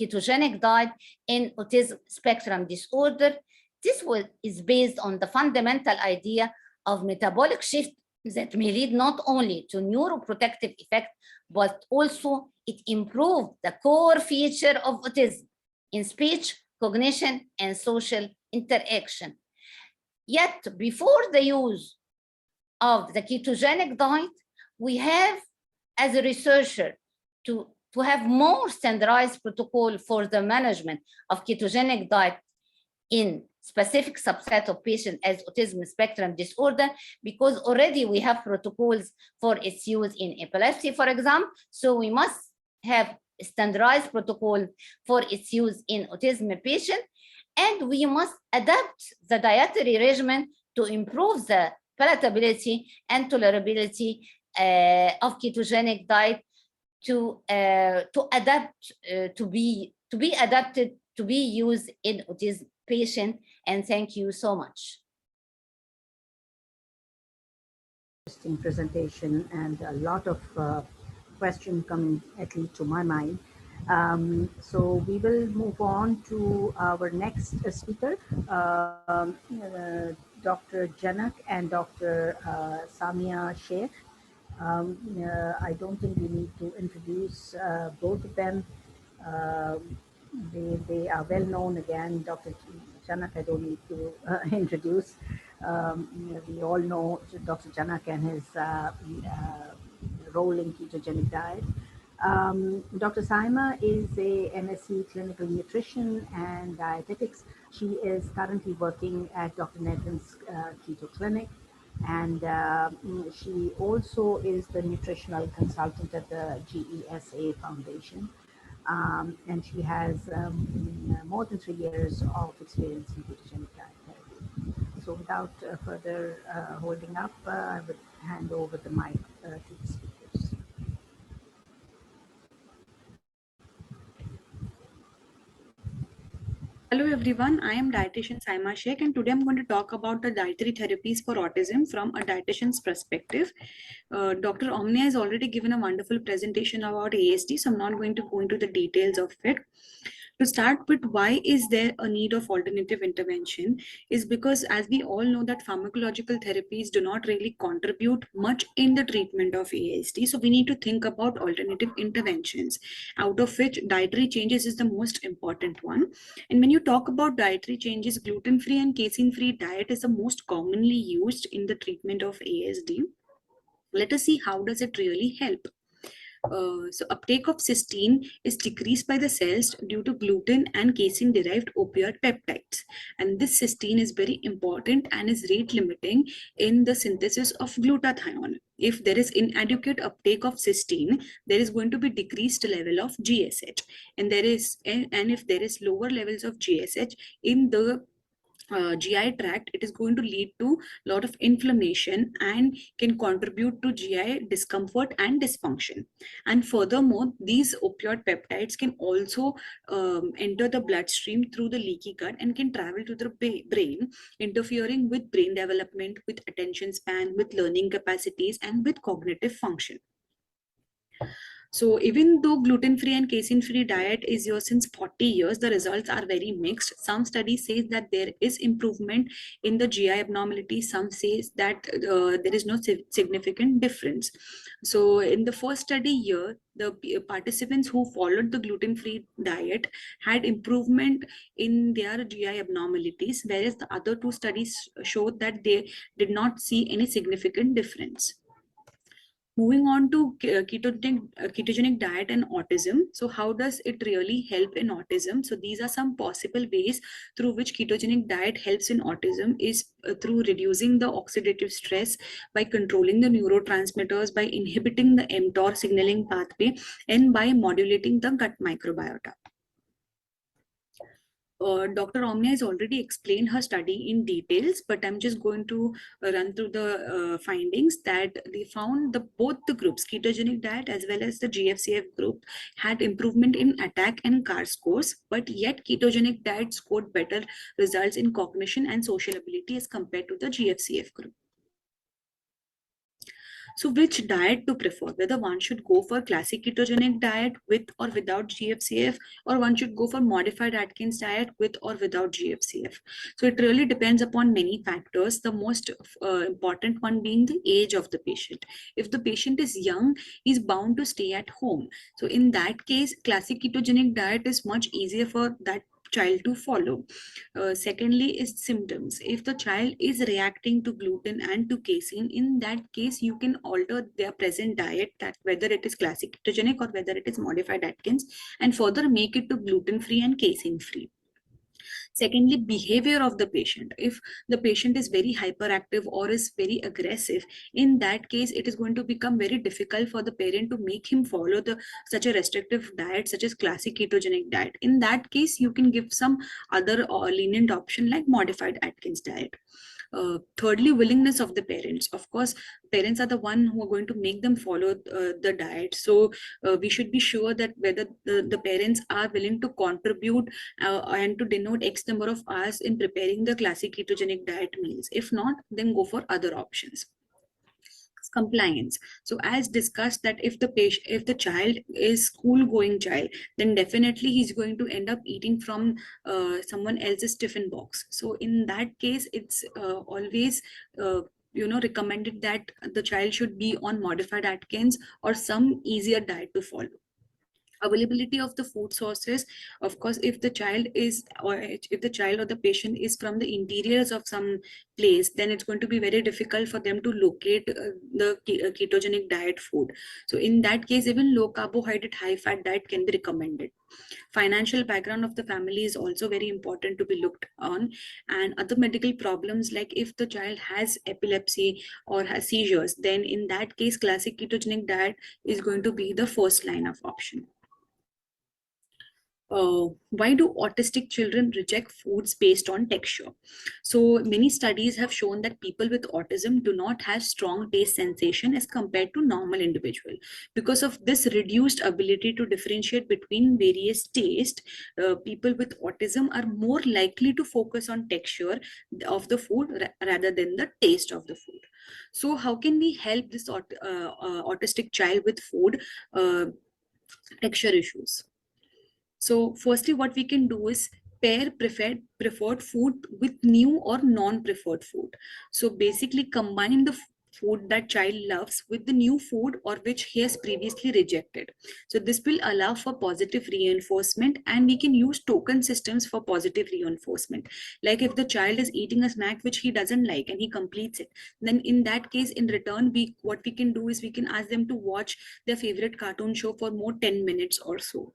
ketogenic diet in autism spectrum disorder. This is based on the fundamental idea of metabolic shift that may lead not only to neuroprotective effect, but also it improves the core feature of autism in speech, cognition, and social interaction. Yet, before the use of the ketogenic diet, we have, as a researcher, to have more standardized protocol for the management of ketogenic diet in specific subset of patients as autism spectrum disorder, because already we have protocols for its use in epilepsy, for example. So we must have standardized protocol for its use in autism patient, and we must adapt the dietary regimen to improve the palatability and tolerability of ketogenic diet to be adapted to be used in autism patient. And thank you so much. Interesting presentation and a lot of questions coming at least to my mind. So we will move on to our next speaker, Dr. Janak and Dr. Samia Sheikh. I don't think we need to introduce both of them. They are well known. Again, Dr. Janak, I don't need to introduce. We all know Dr. Janak and his role in ketogenic diet. Dr. Saima is a MSc Clinical Nutrition and Dietetics. She is currently working at Dr. Nedvin's Keto Clinic, and she also is the nutritional consultant at the GESA Foundation. And she has more than 3 years of experience in ketogenic diet therapy. So without further holding up, I would hand over the mic to the speakers. Hello everyone, I am dietitian Saima Sheikh, and today I'm going to talk about the dietary therapies for autism from a dietitian's perspective. Dr. Omnia has already given a wonderful presentation about ASD, so I'm not going to go into the details of it. To start with, why is there a need of alternative intervention is because, as we all know, that pharmacological therapies do not really contribute much in the treatment of ASD. So we need to think about alternative interventions, out of which dietary changes is the most important one. And when you talk about dietary changes, gluten-free and casein-free diet is the most commonly used in the treatment of ASD. Let us see how does it really help. So uptake of cysteine is decreased by the cells due to gluten and casein derived opioid peptides, and this cysteine is very important and is rate limiting in the synthesis of glutathione. If there is inadequate uptake of cysteine, there is going to be decreased level of GSH, and if there is lower levels of GSH in the GI tract, it is going to lead to a lot of inflammation and can contribute to GI discomfort and dysfunction. And furthermore, these opioid peptides can also enter the bloodstream through the leaky gut and can travel to the brain, interfering with brain development, with attention span, with learning capacities, and with cognitive function. So even though gluten-free and casein-free diet is here since 40 years, the results are very mixed. Some studies say that there is improvement in the GI abnormality. Some says that there is no significant difference. So in the first study here, the participants who followed the gluten-free diet had improvement in their GI abnormalities, whereas the other two studies showed that they did not see any significant difference. Moving on to ketogenic diet and autism. So how does it really help in autism? So these are some possible ways through which ketogenic diet helps in autism is through reducing the oxidative stress, by controlling the neurotransmitters, by inhibiting the mTOR signaling pathway, and by modulating the gut microbiota. Dr. Omnia has already explained her study in details, but I'm just going to run through the findings that they found both the groups, ketogenic diet as well as the GFCF group, had improvement in attack and CAR scores, but yet ketogenic diet scored better results in cognition and social ability as compared to the GFCF group. So which diet to prefer, whether one should go for classic ketogenic diet with or without GFCF, or one should go for modified Atkins diet with or without GFCF. So it really depends upon many factors, the most important one being the age of the patient. If the patient is young, he's bound to stay at home. So in that case, classic ketogenic diet is much easier for that child to follow. Secondly is symptoms. If the child is reacting to gluten and to casein, in that case you can alter their present diet, that whether it is classic ketogenic or whether it is modified Atkins, and further make it to gluten free and casein free. Secondly, behavior of the patient. If the patient is very hyperactive or is very aggressive, in that case it is going to become very difficult for the parent to make him follow such a restrictive diet such as classic ketogenic diet. In that case, you can give some other lenient option like modified Atkins diet. Thirdly, willingness of the parents. Of course, parents are the one who are going to make them follow the diet. So we should be sure that whether the parents are willing to contribute and to denote X number of hours in preparing the classic ketogenic diet meals. If not, then go for other options. Compliance. So as discussed, that if the child is school going child, then definitely he's going to end up eating from someone else's tiffin box. So in that case, it's always recommended that the child should be on modified Atkins or some easier diet to follow. Availability of the food sources. Of course, if the child or the patient is from the interiors of some place, then it's going to be very difficult for them to locate the ketogenic diet food. So in that case, even low carbohydrate, high fat diet can be recommended. Financial background of the family is also very important to be looked on, and other medical problems, like if the child has epilepsy or has seizures, then in that case classic ketogenic diet is going to be the first line of option. Why do autistic children reject foods based on texture? So many studies have shown that people with autism do not have strong taste sensation as compared to normal individual. Because of this reduced ability to differentiate between various tastes, people with autism are more likely to focus on texture of the food rather than the taste of the food. So how can we help this autistic child with food texture issues? So firstly, what we can do is pair preferred food with new or non-preferred food. So basically combine the food that child loves with the new food or which he has previously rejected. So this will allow for positive reinforcement, and we can use token systems for positive reinforcement. Like if the child is eating a snack which he doesn't like and he completes it, then in that case, in return, what we can do is we can ask them to watch their favorite cartoon show for more 10 minutes or so.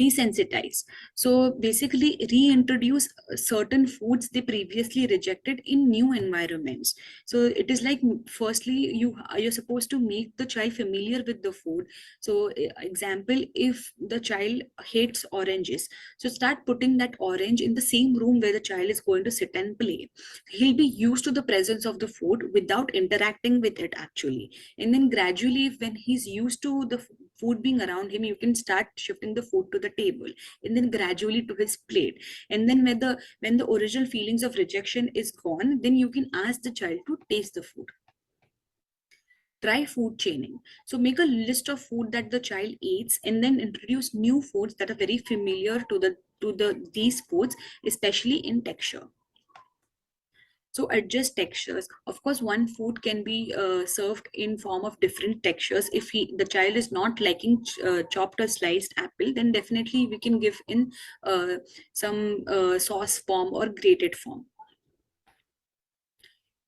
Desensitize. So basically reintroduce certain foods they previously rejected in new environments. So it is like, firstly, you're supposed to make the child familiar with the food. So example, if the child hates oranges, so start putting that orange in the same room where the child is going to sit and play. He'll be used to the presence of the food without interacting with it actually. And then gradually, when he's used to the food being around him, you can start shifting the food to the table and then gradually to his plate. And then when the original feelings of rejection is gone, then you can ask the child to taste the food. Try food chaining. So make a list of food that the child eats and then introduce new foods that are very familiar to these foods, especially in texture. So adjust textures. Of course, one food can be served in form of different textures. If the child is not liking chopped or sliced apple, then definitely we can give in some sauce form or grated form.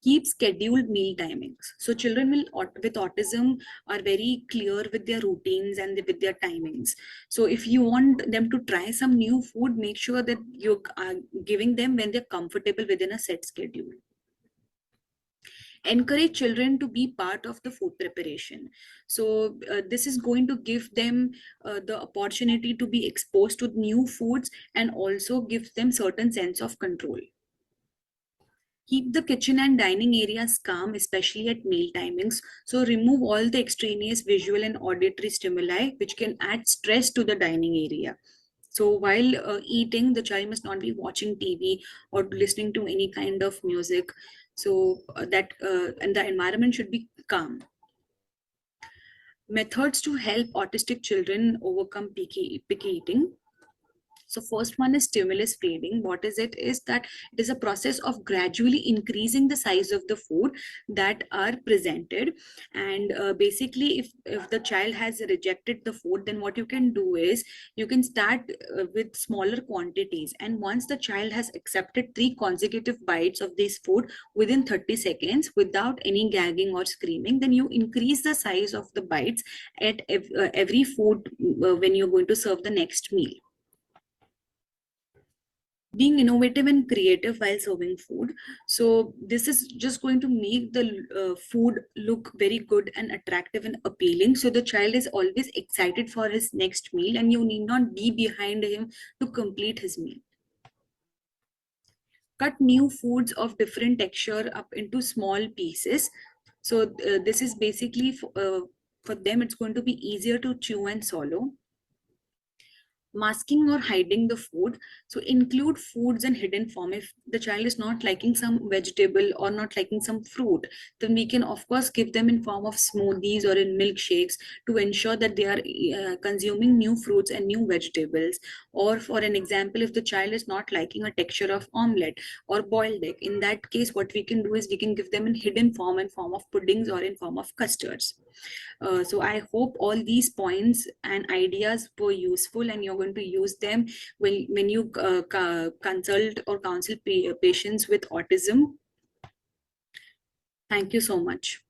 Keep scheduled meal timings. So children with autism are very clear with their routines and with their timings. So if you want them to try some new food, make sure that you're giving them when they're comfortable within a set schedule. Encourage children to be part of the food preparation. So this is going to give them the opportunity to be exposed to new foods and also gives them certain sense of control. Keep the kitchen and dining areas calm, especially at meal timings. So remove all the extraneous visual and auditory stimuli which can add stress to the dining area. So while eating, the child must not be watching TV or listening to any kind of music. So and the environment should be calm. Methods to help autistic children overcome picky eating. So first one is stimulus feeding. What is it? Is that it is a process of gradually increasing the size of the food that are presented. And basically, if the child has rejected the food, then what you can do is you can start with smaller quantities. And once the child has accepted 3 consecutive bites of this food within 30 seconds without any gagging or screaming, then you increase the size of the bites at every food when you're going to serve the next meal. Being innovative and creative while serving food. So this is just going to make the food look very good and attractive and appealing. So the child is always excited for his next meal and you need not be behind him to complete his meal. Cut new foods of different texture up into small pieces. So this is basically for them, it's going to be easier to chew and swallow. Masking or hiding the food. So include foods in hidden form. If the child is not liking some vegetable or not liking some fruit, then we can of course give them in form of smoothies or in milkshakes to ensure that they are consuming new fruits and new vegetables. Or for an example, if the child is not liking a texture of omelette or boiled egg, in that case what we can do is we can give them in hidden form in form of puddings or in form of custards. So I hope all these points and ideas were useful and you're going to use them when you consult or counsel patients with autism. Thank you so much.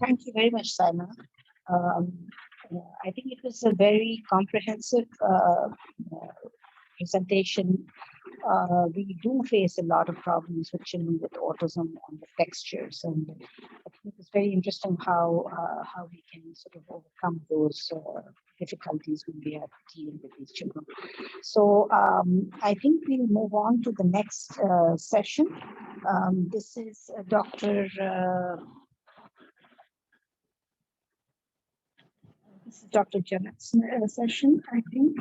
Thank you very much, Saima. I think it was a very comprehensive presentation we do face a lot of problems with children with autism on the textures, and I think it's very interesting how we can sort of overcome those difficulties when we are dealing with these children. So I think we'll move on to the next session. This is Dr. Janak's session, I think,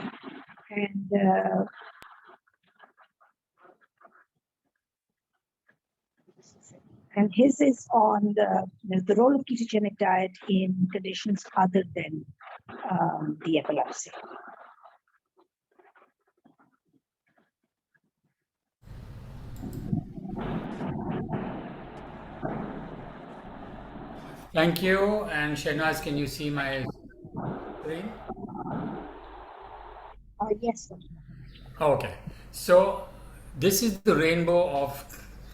and his is on the role of ketogenic diet in conditions other than the epilepsy. Thank you. And Shahnaz, can you see my screen? Yes. Okay. So this is the rainbow of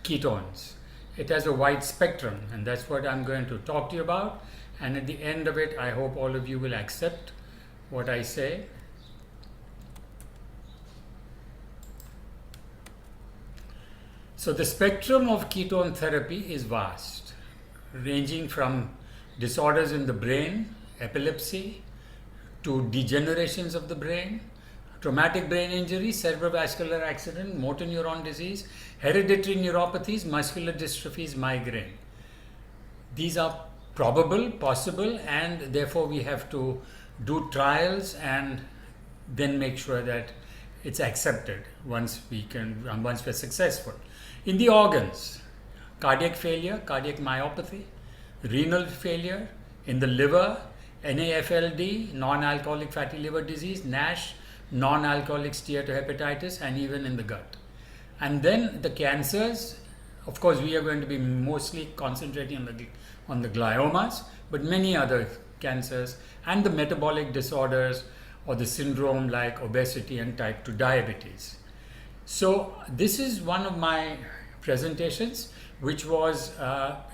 ketones. It has a wide spectrum, and that's what I'm going to talk to you about. And at the end of it, I hope all of you will accept what I say. So the spectrum of ketone therapy is vast, ranging from disorders in the brain, epilepsy, to degenerations of the brain, traumatic brain injury, cerebrovascular accident, motor neuron disease, hereditary neuropathies, muscular dystrophies, migraine. These are probable, possible, and therefore we have to do trials and then make sure that it's accepted once we're successful. In the organs, cardiac failure, cardiac myopathy, renal failure, in the liver, NAFLD, non-alcoholic fatty liver disease, NASH, non-alcoholic steatohepatitis, and even in the gut. And then the cancers, of course, we are going to be mostly concentrating on the gliomas, but many other cancers, and the metabolic disorders or the syndrome like obesity and type 2 diabetes. So this is one of my presentations, which was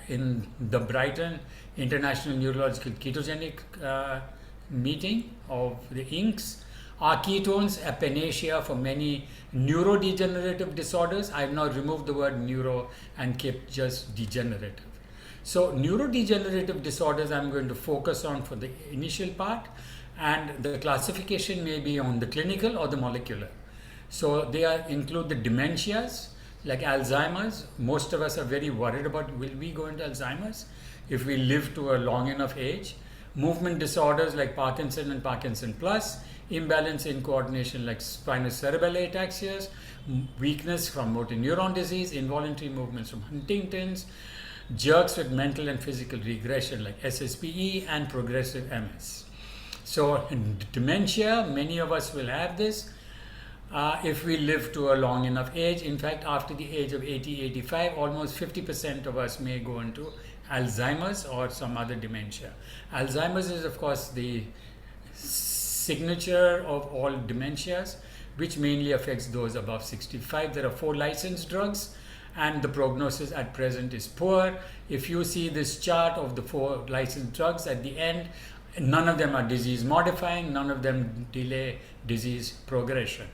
in the Brighton International Neurological Ketogenic meeting of the INCS. Are ketones a panacea for many neurodegenerative disorders? I have now removed the word neuro and kept just degenerative. So neurodegenerative disorders I'm going to focus on for the initial part, and the classification may be on the clinical or the molecular. So they include the dementias like Alzheimer's. Most of us are very worried about, will we go into Alzheimer's if we live to a long enough age? Movement disorders like Parkinson and Parkinson plus, imbalance in coordination like spinocerebellar ataxias, weakness from motor neuron disease, involuntary movements from Huntington's, jerks with mental and physical regression like SSPE, and progressive MS. So in dementia, many of us will have this if we live to a long enough age. In fact, after the age of 80, 85, almost 50% of us may go into Alzheimer's or some other dementia. Alzheimer's is, of course, the signature of all dementias, which mainly affects those above 65. There are 4 licensed drugs, and the prognosis at present is poor. If you see this chart of the 4 licensed drugs at the end, none of them are disease modifying, none of them delay disease progression.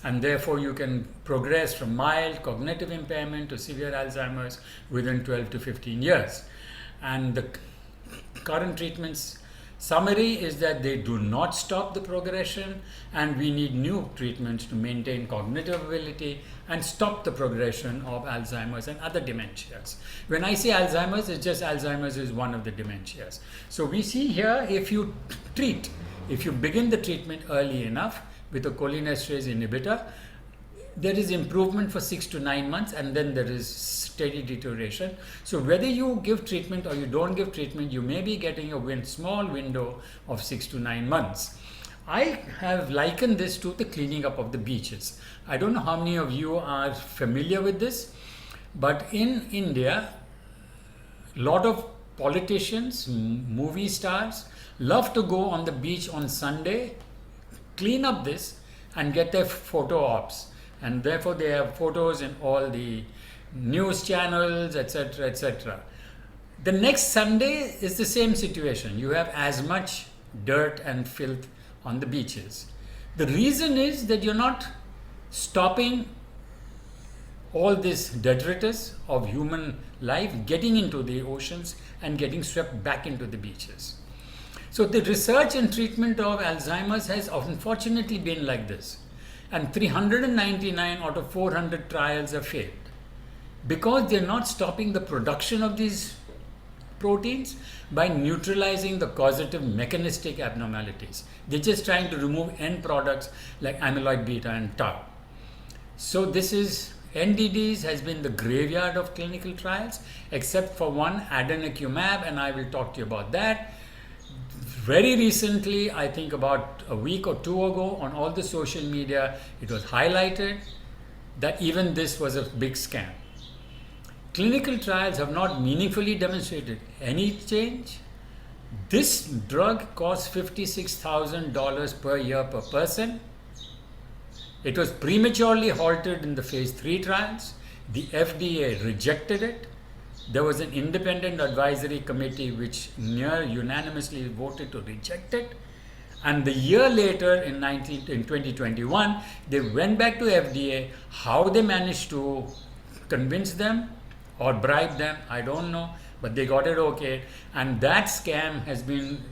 And therefore you can progress from mild cognitive impairment to severe Alzheimer's within 12 to 15 years. And the current treatments summary is that they do not stop the progression, and we need new treatments to maintain cognitive ability and stop the progression of Alzheimer's and other dementias. When I say Alzheimer's, it's just Alzheimer's is one of the dementias. So we see here, if you begin the treatment early enough with a cholinesterase inhibitor, there is improvement for 6 to 9 months, and then there is steady deterioration. So whether you give treatment or you don't give treatment, you may be getting a small window of 6 to 9 months. I have likened this to the cleaning up of the beaches. I don't know how many of you are familiar with this, but in India, a lot of politicians, movie stars, love to go on the beach on Sunday, clean up this, and get their photo ops. And therefore they have photos in all the news channels, etc., etc. The next Sunday is the same situation. You have as much dirt and filth on the beaches. The reason is that you're not stopping all this detritus of human life getting into the oceans and getting swept back into the beaches. So the research and treatment of Alzheimer's has unfortunately been like this. And 399 out of 400 trials have failed because they're not stopping the production of these proteins by neutralizing the causative mechanistic abnormalities. They're just trying to remove end products like amyloid beta and tau. So this is NDDs has been the graveyard of clinical trials, except for one, adalimumab, and I will talk to you about that. Very recently, I think about a week or two ago, on all the social media, it was highlighted that even this was a big scam. Clinical trials have not meaningfully demonstrated any change. This drug costs $56,000 per year per person. It was prematurely halted in the phase 3 trials. The FDA rejected it. There was an independent advisory committee which near unanimously voted to reject it. And the year later, in 2021, they went back to FDA. How they managed to convince them or bribe them, I don't know, but they got it okay. And that scam has been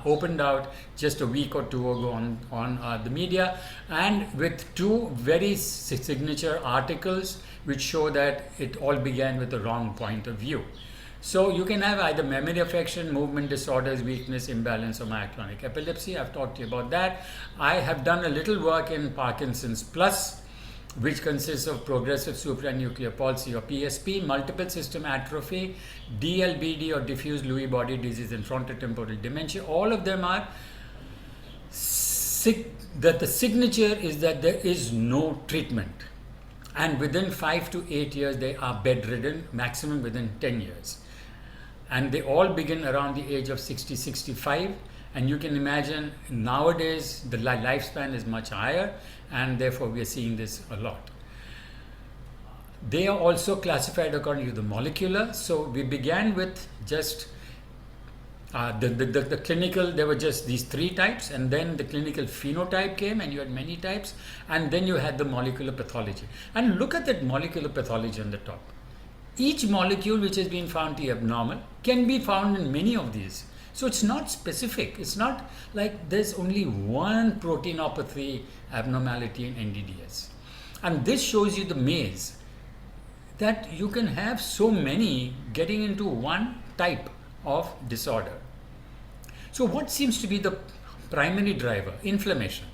opened out just a week or two ago on the media, and with two very signature articles which show that it all began with the wrong point of view. So you can have either memory affection, movement disorders, weakness, imbalance, or myoclonic epilepsy. I've talked to you about that. I have done a little work in Parkinson's plus, which consists of progressive supranuclear palsy or PSP, multiple system atrophy, DLBD or diffuse Lewy body disease, and frontotemporal dementia. All of them are that the signature is that there is no treatment. And within 5 to 8 years, they are bedridden, maximum within 10 years. And they all begin around the age of 60, 65. And you can imagine nowadays the lifespan is much higher, and therefore we are seeing this a lot. They are also classified according to the molecular. So we began with just the clinical, there were just these 3 types, and then the clinical phenotype came, and you had many types, and then you had the molecular pathology. And look at that molecular pathology on the top. Each molecule which has been found to be abnormal can be found in many of these. So it's not specific. It's not like there's only one proteinopathy abnormality in NDDs. And this shows you the maze that you can have so many getting into one type of disorder. So what seems to be the primary driver? Inflammation.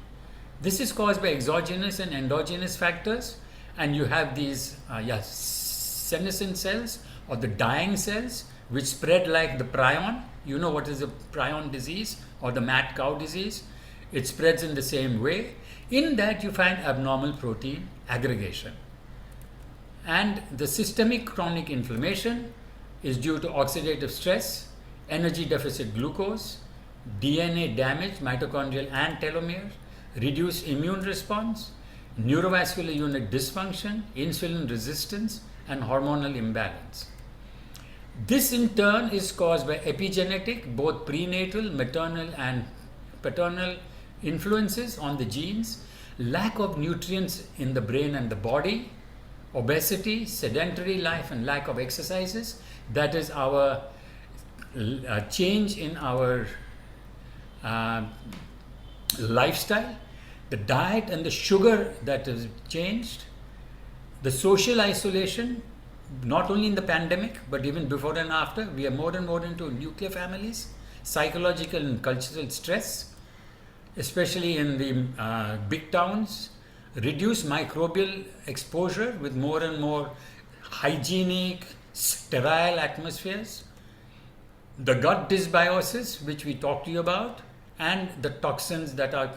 This is caused by exogenous and endogenous factors, and you have these senescent cells or the dying cells which spread like the prion. You know what is a prion disease or the mad cow disease? It spreads in the same way. In that you find abnormal protein aggregation. And the systemic chronic inflammation is due to oxidative stress, energy deficit glucose, DNA damage, mitochondrial and telomere, reduced immune response, neurovascular unit dysfunction, insulin resistance, and hormonal imbalance. This in turn is caused by epigenetic, both prenatal, maternal, and paternal influences on the genes, lack of nutrients in the brain and the body, obesity, sedentary life, and lack of exercises. That is our change in our lifestyle, the diet and the sugar that is changed, the social isolation, not only in the pandemic, but even before and after. We are more and more into nuclear families, psychological and cultural stress, especially in the big towns, reduced microbial exposure with more and more hygienic, sterile atmospheres, the gut dysbiosis, which we talked to you about, and the toxins that are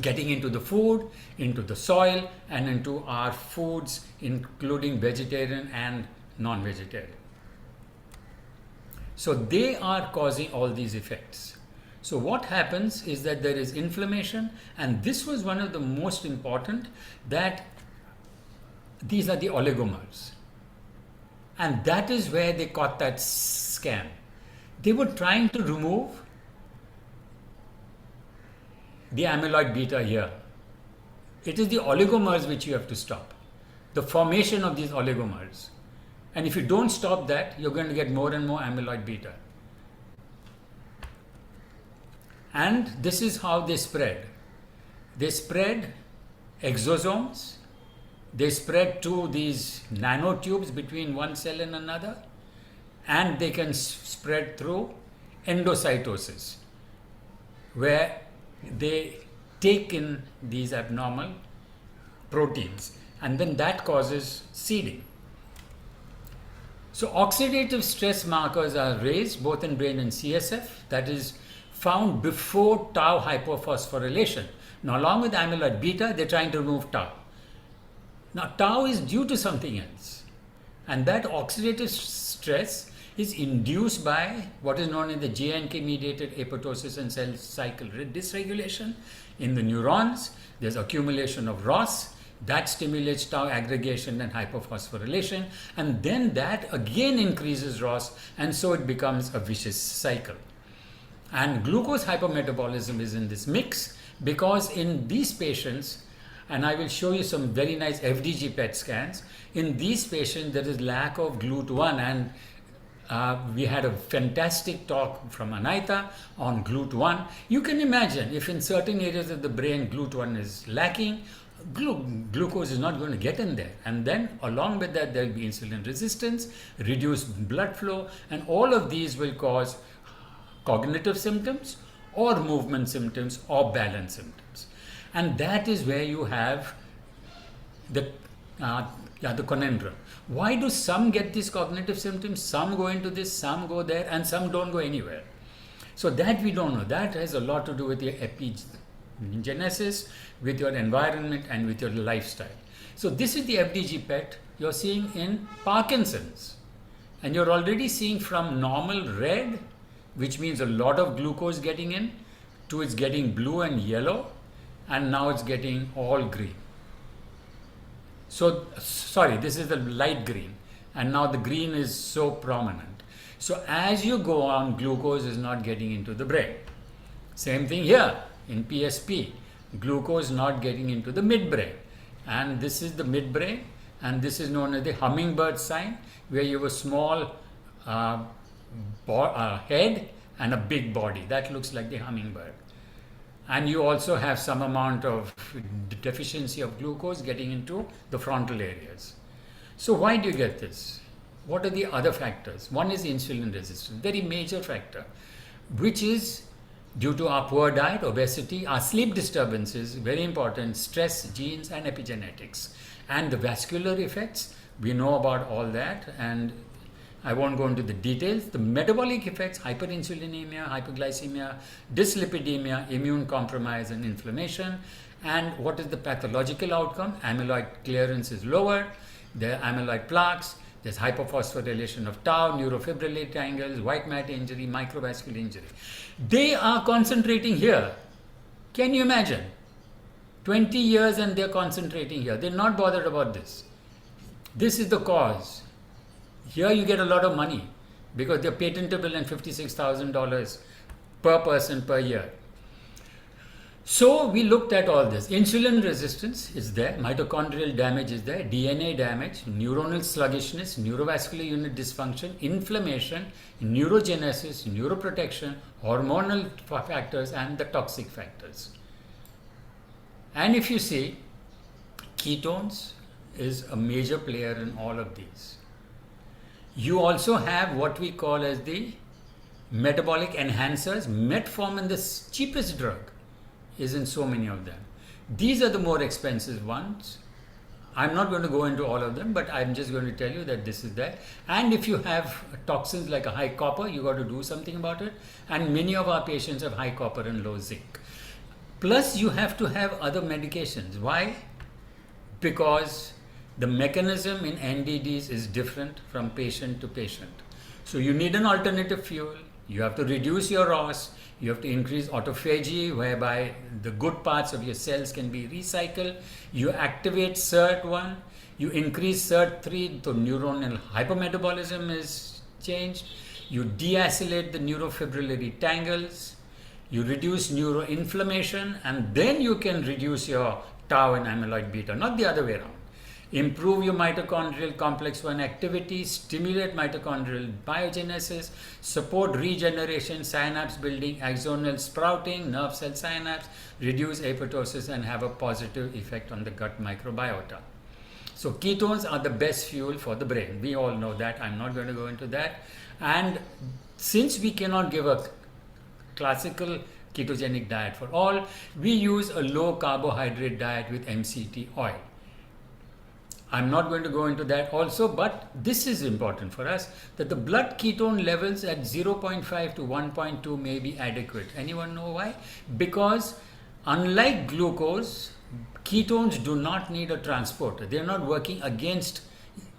getting into the food, into the soil, and into our foods, including vegetarian and non-vegetarian. So they are causing all these effects. So what happens is that there is inflammation, and this was one of the most important, that these are the oligomers. And that is where they caught that scam. They were trying to remove the amyloid beta here. It is the oligomers which you have to stop. the formation of these oligomers. And if you don't stop that, you're going to get more and more amyloid beta. And this is how they spread. They spread exosomes, they spread to these nanotubes between one cell and another, and they can spread through endocytosis, where they take in these abnormal proteins, and then that causes seeding. So oxidative stress markers are raised both in brain and CSF, that is found before tau hypophosphorylation. Now, along with amyloid beta, they're trying to remove tau. Now, tau is due to something else, and that oxidative stress is induced by what is known as the JNK mediated apoptosis and cell cycle dysregulation. In the neurons, there's accumulation of ROS that stimulates tau aggregation and hypophosphorylation, and then that again increases ROS, and so it becomes a vicious cycle. And glucose hypometabolism is in this mix, because in these patients, and I will show you some very nice FDG PET scans, in these patients there is lack of GLUT1, and we had a fantastic talk from Anaita on GLUT1. You can imagine if in certain areas of the brain GLUT1 is lacking, glucose is not going to get in there, and then along with that there will be insulin resistance, reduced blood flow, and all of these will cause cognitive symptoms or movement symptoms or balance symptoms. And that is where you have the conundrum. Why do some get these cognitive symptoms, some go into this, some go there, and some don't go anywhere? So that we don't know. That has a lot to do with your epigenesis, with your environment, and with your lifestyle. So this is the FDG PET you're seeing in Parkinson's, and you're already seeing from normal red, which means a lot of glucose getting in, to it's getting blue and yellow, and now it's getting all green. So, sorry, this is the light green, and now the green is so prominent. So as you go on, glucose is not getting into the brain. Same thing here in PSP, glucose not getting into the midbrain, and this is the midbrain, and this is known as the hummingbird sign, where you have a small head and a big body. That looks like the hummingbird. And you also have some amount of deficiency of glucose getting into the frontal areas. So why do you get this? What are the other factors? One is insulin resistance, very major factor, which is due to our poor diet, obesity, our sleep disturbances, very important, stress, genes, and epigenetics. And the vascular effects, we know about all that, and I won't go into the details. The metabolic effects, hyperinsulinemia, hypoglycemia, dyslipidemia, immune compromise, and inflammation. And what is the pathological outcome? Amyloid clearance is lower, there are amyloid plaques, there's hypophosphorylation of tau, neurofibrillary tangles, white matter injury, microvascular injury. They are concentrating here. Can you imagine? 20 years and they're concentrating here. They're not bothered about this. This is the cause. Here you get a lot of money because they're patentable and $56,000 per person per year. So we looked at all this. Insulin resistance is there, mitochondrial damage is there, DNA damage, neuronal sluggishness, neurovascular unit dysfunction, inflammation, neurogenesis, neuroprotection, hormonal factors, and the toxic factors. And if you see, ketones is a major player in all of these. You also have what we call as the metabolic enhancers. Metformin, the cheapest drug, is in so many of them. These are the more expensive ones. I'm not going to go into all of them, but I'm just going to tell you that this is there. And if you have toxins like a high copper, you got to do something about it. And many of our patients have high copper and low zinc. Plus, you have to have other medications. Why? Because the mechanism in NDDs is different from patient to patient. So you need an alternative fuel. You have to reduce your ROS. You have to increase autophagy, whereby the good parts of your cells can be recycled. You activate SIRT1. You increase SIRT3, so neuronal hypometabolism is changed. You deacylate the neurofibrillary tangles. You reduce neuroinflammation, and then you can reduce your tau and amyloid beta, not the other way around. improve your mitochondrial complex 1 activity, stimulate mitochondrial biogenesis, support regeneration, synapse building, axonal sprouting, nerve cell synapse, reduce apoptosis, and have a positive effect on the gut microbiota. So ketones are the best fuel for the brain. We all know that. I'm not going to go into that. And since we cannot give a classical ketogenic diet for all, we use a low carbohydrate diet with MCT oil. I'm not going to go into that also, but this is important for us, that the blood ketone levels at 0.5 to 1.2 may be adequate. Anyone know why? Because unlike glucose, ketones do not need a transporter. They are not working against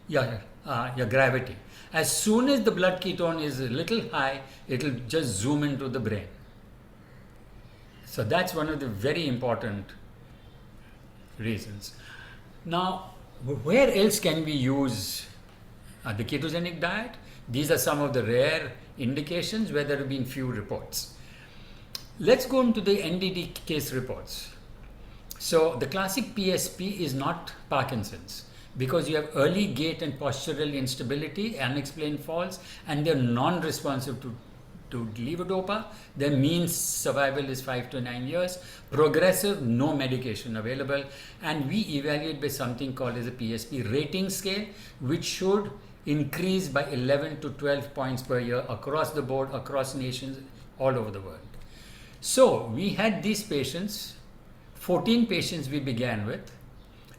your gravity. As soon as the blood ketone is a little high, it will just zoom into the brain. So that's one of the very important reasons. Now, where else can we use the ketogenic diet? These are some of the rare indications where there have been few reports. Let's go into the Ndd Case Reports. So the classic PSP is not Parkinson's because you have early gait and postural instability, unexplained falls, and they're non-responsive to levodopa. Their mean survival is 5 to 9 years. Progressive, no medication available, and we evaluate by something called as a PSP rating scale, which should increase by 11 to 12 points per year across the board, across nations, all over the world. So we had these patients, 14 patients we began with.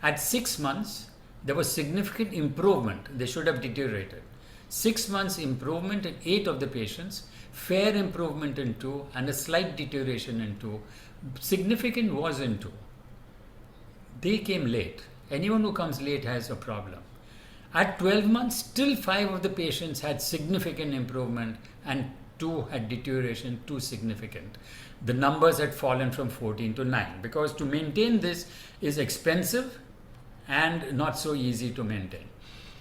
At 6 months, there was significant improvement. They should have deteriorated. 6 months improvement in 8 of the patients, fair improvement in 2, and a slight deterioration in 2. Significant was in 2. They came late. Anyone who comes late has a problem. At 12 months, still 5 of the patients had significant improvement and 2 had deterioration, 2 significant. The numbers had fallen from 14 to 9 because to maintain this is expensive and not so easy to maintain.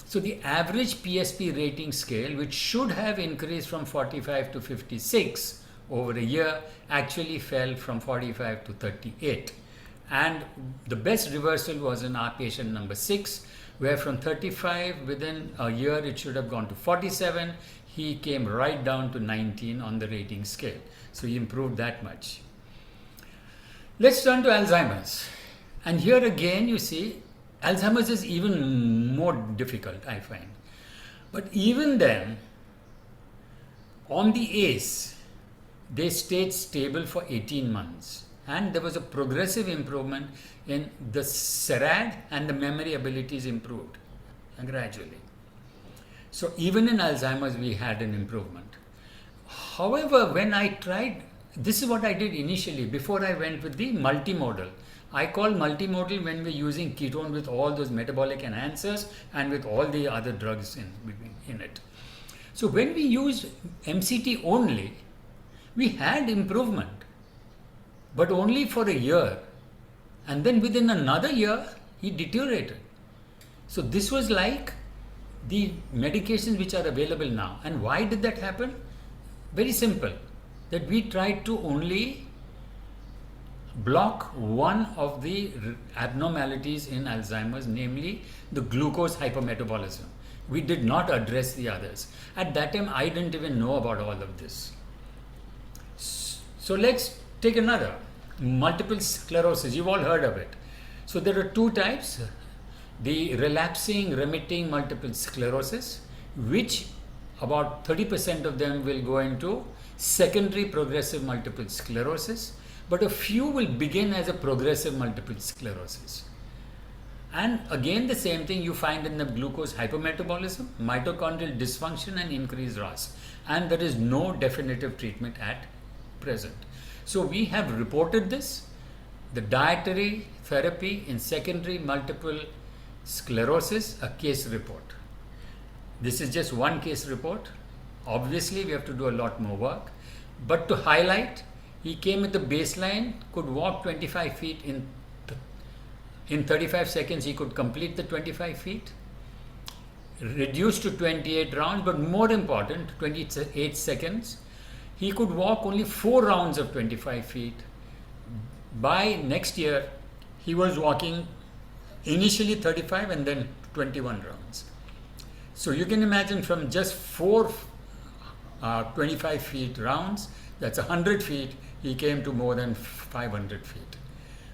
So the average PSP rating scale, which should have increased from 45 to 56 over a year, actually fell from 45 to 38. And the best reversal was in our patient number 6, where from 35 within a year it should have gone to 47. He came right down to 19 on the rating scale. So he improved that much. Let's turn to Alzheimer's. And here again you see Alzheimer's is even more difficult, I find. But even then, on the ACE, they stayed stable for 18 months. And there was a progressive improvement in the SERAD, and the memory abilities improved gradually. So even in Alzheimer's, we had an improvement. However, when I tried, this is what I did initially before I went with the multimodal. I call multimodal when we're using ketone with all those metabolic enhancers and with all the other drugs in it. So when we used MCT only, we had improvement, but only for a year. And then within another year, he deteriorated. So this was like the medications which are available now. And why did that happen? Very simple, that we tried to only block one of the abnormalities in Alzheimer's, namely the glucose hypermetabolism. We did not address the others. At that time, I didn't even know about all of this. So let's take another. Multiple sclerosis, you've all heard of it. So there are 2 types. The relapsing, remitting multiple sclerosis, which about 30% of them will go into secondary progressive multiple sclerosis, but a few will begin as a progressive multiple sclerosis. And again, the same thing you find in the glucose hypermetabolism, mitochondrial dysfunction, and increased RAS. And there is no definitive treatment at present. So we have reported this, the dietary therapy in secondary multiple sclerosis, a case report. This is just one case report. Obviously, we have to do a lot more work. But to highlight, he came at the baseline, could walk 25 feet in 35 seconds. He could complete the 25 feet, reduced to 28 rounds, but more important, 28 seconds. He could walk only 4 rounds of 25 feet. By next year, he was walking Initially 35 and then 21 rounds. So you can imagine from just 4 25 feet rounds, that's 100 feet, he came to more than 500 feet.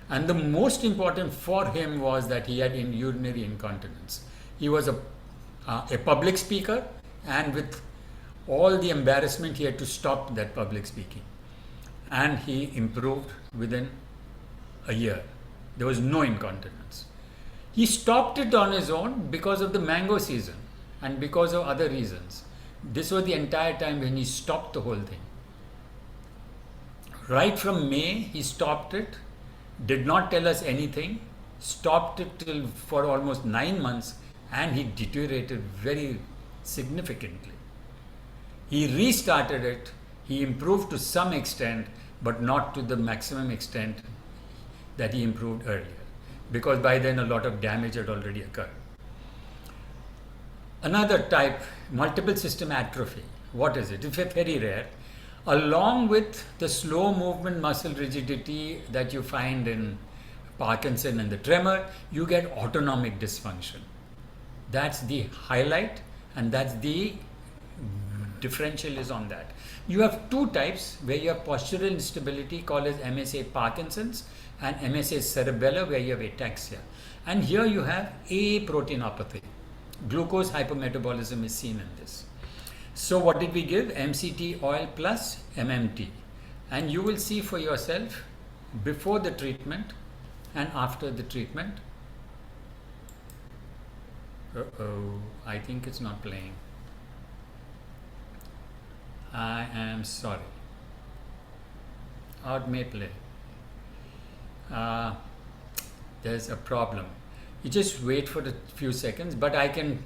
And the most important for him was that he had urinary incontinence. He was a public speaker, and with all the embarrassment, he had to stop that public speaking. And he improved within a year. There was no incontinence. He stopped it on his own because of the mango season and because of other reasons. This was the entire time when he stopped the whole thing. Right from May, he stopped it, did not tell us anything, stopped it for almost 9 months, and he deteriorated very significantly. He restarted it, he improved to some extent, but not to the maximum extent that he improved earlier, because by then a lot of damage had already occurred. Another type, multiple system atrophy. What is it? It's very rare. Along with the slow movement muscle rigidity that you find in Parkinson and the tremor, you get autonomic dysfunction. That's the highlight, and that's the differential is on that. You have two types where you have postural instability called as MSA Parkinson's and MSA cerebellar where you have ataxia. And here you have A proteinopathy. Glucose hypermetabolism is seen in this. So what did we give? MCT oil plus MMT. And you will see for yourself before the treatment and after the treatment. I think it's not playing. I am sorry. Or it may play. There's a problem. You just wait for a few seconds, but I can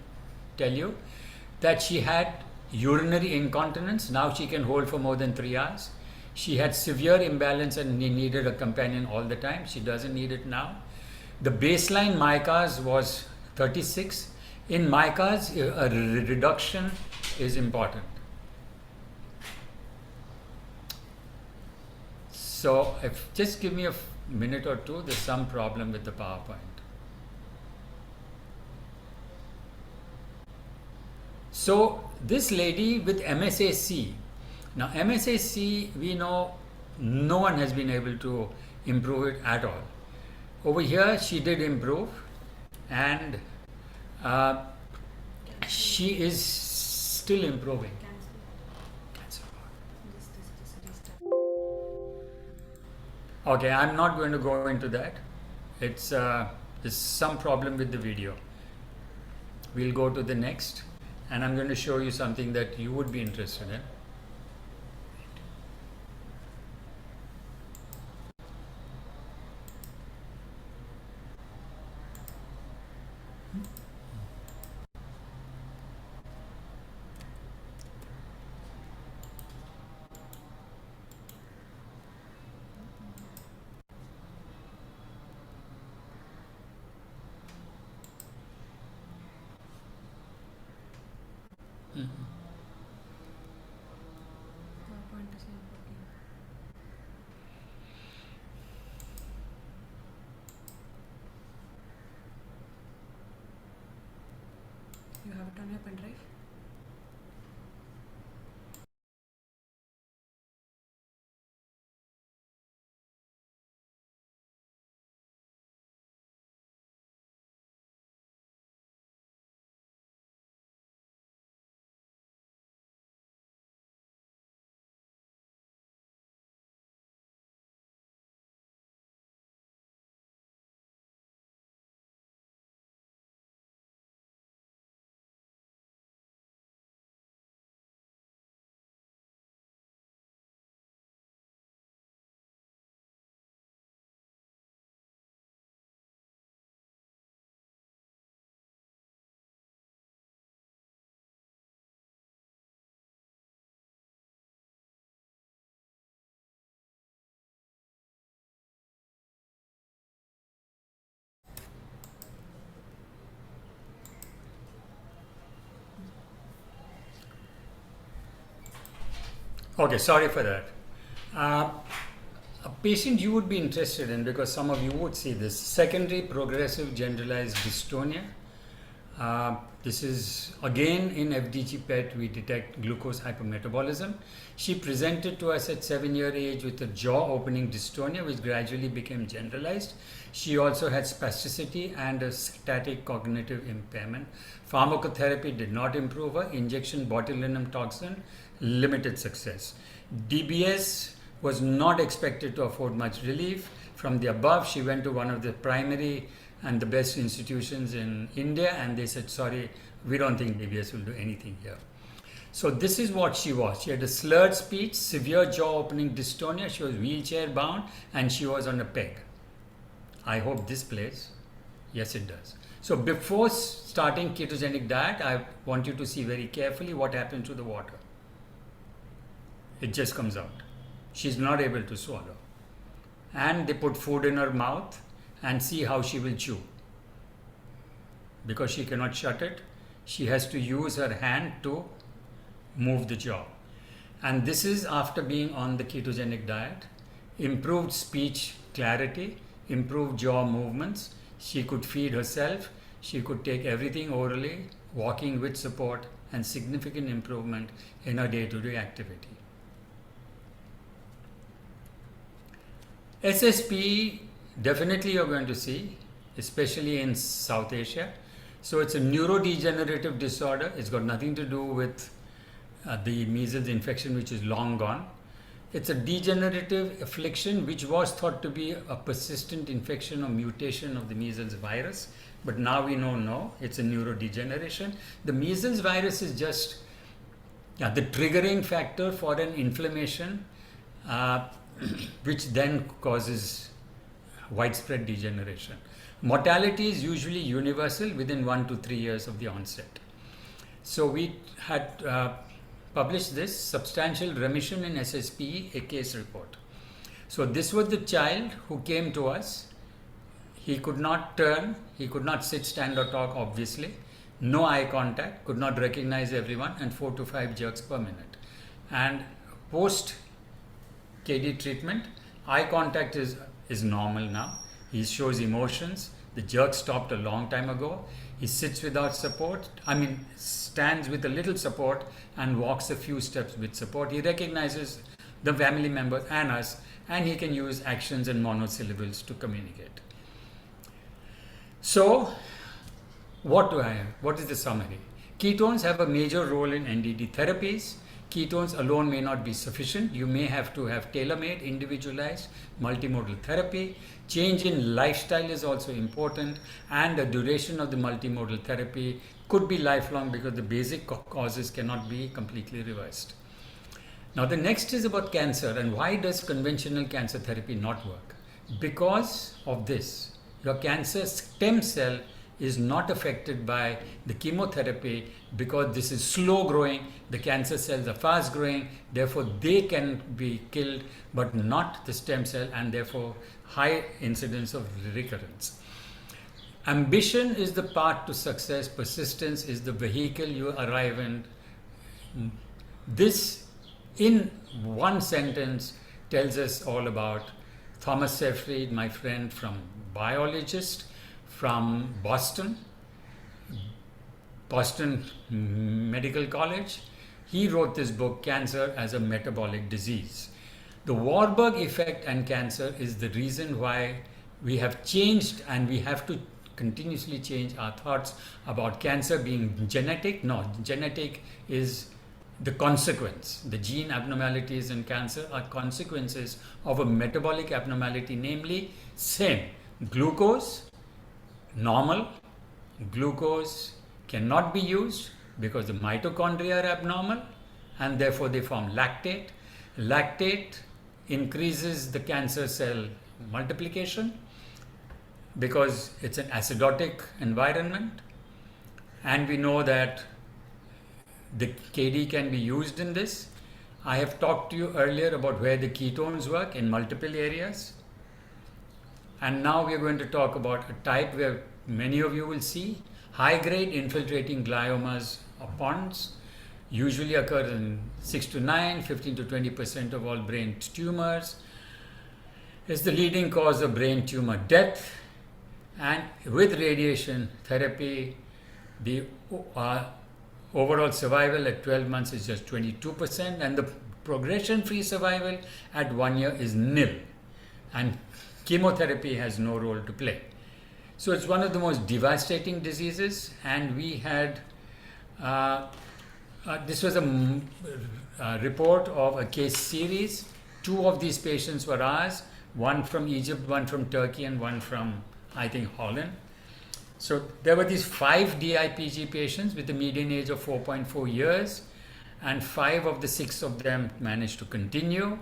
tell you that she had urinary incontinence. Now she can hold for more than 3 hours. She had severe imbalance and needed a companion all the time. She doesn't need it now. The baseline MICAS was 36. In MICAS, a reduction is important. So just give me a minute or two. There's some problem with the PowerPoint. So this lady with MSAC, now MSAC, we know no one has been able to improve it at all. Over here she did improve, and she is still improving. Okay, I'm not going to go into that. It's there's some problem with the video. We'll go to the next, and I'm going to show you something that you would be interested in. You have it on your pen drive? Okay, sorry for that. a patient you would be interested in, because some of you would see this, secondary progressive generalized dystonia. This is again in FDG PET, we detect glucose hypermetabolism. She presented to us at 7-year age with a jaw opening dystonia, which gradually became generalized. She also had spasticity and a static cognitive impairment. Pharmacotherapy did not improve her. Injection botulinum toxin, limited success. DBS was not expected to afford much relief. From the above, she went to one of the primary and the best institutions in India, and they said, sorry, we don't think DBS will do anything here. So this is what she was. She had a slurred speech, severe jaw opening dystonia, she was wheelchair bound, and she was on a peg. I hope this plays. Yes, it does. So before starting ketogenic diet, I want you to see very carefully what happens to the water. It just comes out. She's not able to swallow. And they put food in her mouth and see how she will chew. Because she cannot shut it, she has to use her hand to move the jaw. And this is after being on the ketogenic diet. Improved speech clarity, improved jaw movements. She could feed herself, she could take everything orally, walking with support, and significant improvement in her day-to-day activity. SSP, definitely you're going to see, especially in South Asia. So it's a neurodegenerative disorder. It's got nothing to do with the measles infection, which is long gone. It's a degenerative affliction which was thought to be a persistent infection or mutation of the measles virus, but now we know no, it's a neurodegeneration. The measles virus is just the triggering factor for an inflammation which then causes widespread degeneration. Mortality is usually universal within 1 to 3 years of the onset. So we had published this substantial remission in SSP, a case report. So this was the child who came to us. He could not turn, he could not sit, stand or talk obviously, no eye contact, could not recognize everyone, and 4 to 5 jerks per minute. And post KD treatment, eye contact is normal now. He shows emotions. The jerk stopped a long time ago. He sits without support. Stands with a little support and walks a few steps with support. He recognizes the family members and us, and he can use actions and monosyllables to communicate. So, what is the summary? Ketones have a major role in Ndd therapies. Ketones alone may not be sufficient. You may have to have tailor-made, individualized, multimodal therapy. Change in lifestyle is also important, and the duration of the multimodal therapy could be lifelong because the basic causes cannot be completely reversed. Now the next is about cancer, and why does conventional cancer therapy not work? Because of this, your cancer stem cell is not affected by the chemotherapy because this is slow growing. The cancer cells are fast growing, therefore they can be killed, but not the stem cell, and therefore high incidence of recurrence. Ambition is the path to success. Persistence is the vehicle you arrive in. This, in one sentence, tells us all about Thomas Seyfried, my friend from biologist from Boston Medical College. He wrote this book, Cancer as a Metabolic Disease. The Warburg effect and cancer is the reason why we have changed, and we have to continuously change our thoughts about cancer being genetic. No, genetic is the consequence. The gene abnormalities in cancer are consequences of a metabolic abnormality, namely same glucose, normal glucose cannot be used because the mitochondria are abnormal, and therefore they form lactate. Lactate increases the cancer cell multiplication because it's an acidotic environment, and we know that the KD can be used in this. I have talked to you earlier about where the ketones work in multiple areas, and now we are going to talk about a type where many of you will see high-grade infiltrating gliomas or PONDs. Usually occur in 6 to 9, 15 to 20% of all brain tumors. is the leading cause of brain tumor death, and with radiation therapy, the overall survival at 12 months is just 22%, and the progression-free survival at 1 year is nil, and chemotherapy has no role to play. So it's one of the most devastating diseases, and we had this was a report of a case series. 2 of these patients were ours, one from Egypt, one from Turkey, and one from, I think, Holland. So there were these 5 DIPG patients with a median age of 4.4 years, and 5 of the 6 of them managed to continue,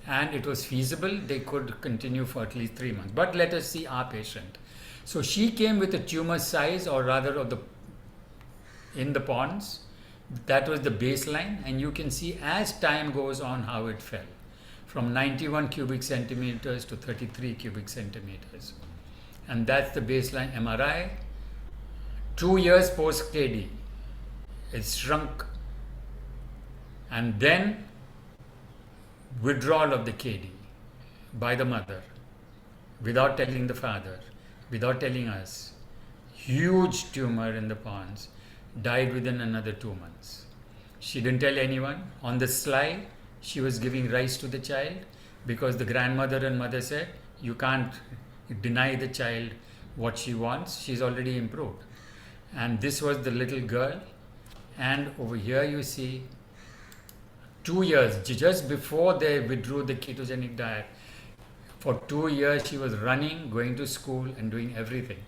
and it was feasible. They could continue for at least 3 months. But let us see our patient. So she came with a tumor size, or rather in the pons. That was the baseline, and you can see as time goes on how it fell, from 91 cubic centimeters to 33 cubic centimeters. And that's the baseline MRI. 2 years post KD, it's shrunk, and then withdrawal of the KD by the mother, without telling the father, without telling us. Huge tumor in the pons, died within another 2 months. She didn't tell anyone. On the slide, she was giving rice to the child because the grandmother and mother said, you can't deny the child what she wants, she's already improved. And this was the little girl, and over here you see 2 years, just before they withdrew the ketogenic diet. For 2 years she was running, going to school and doing everything.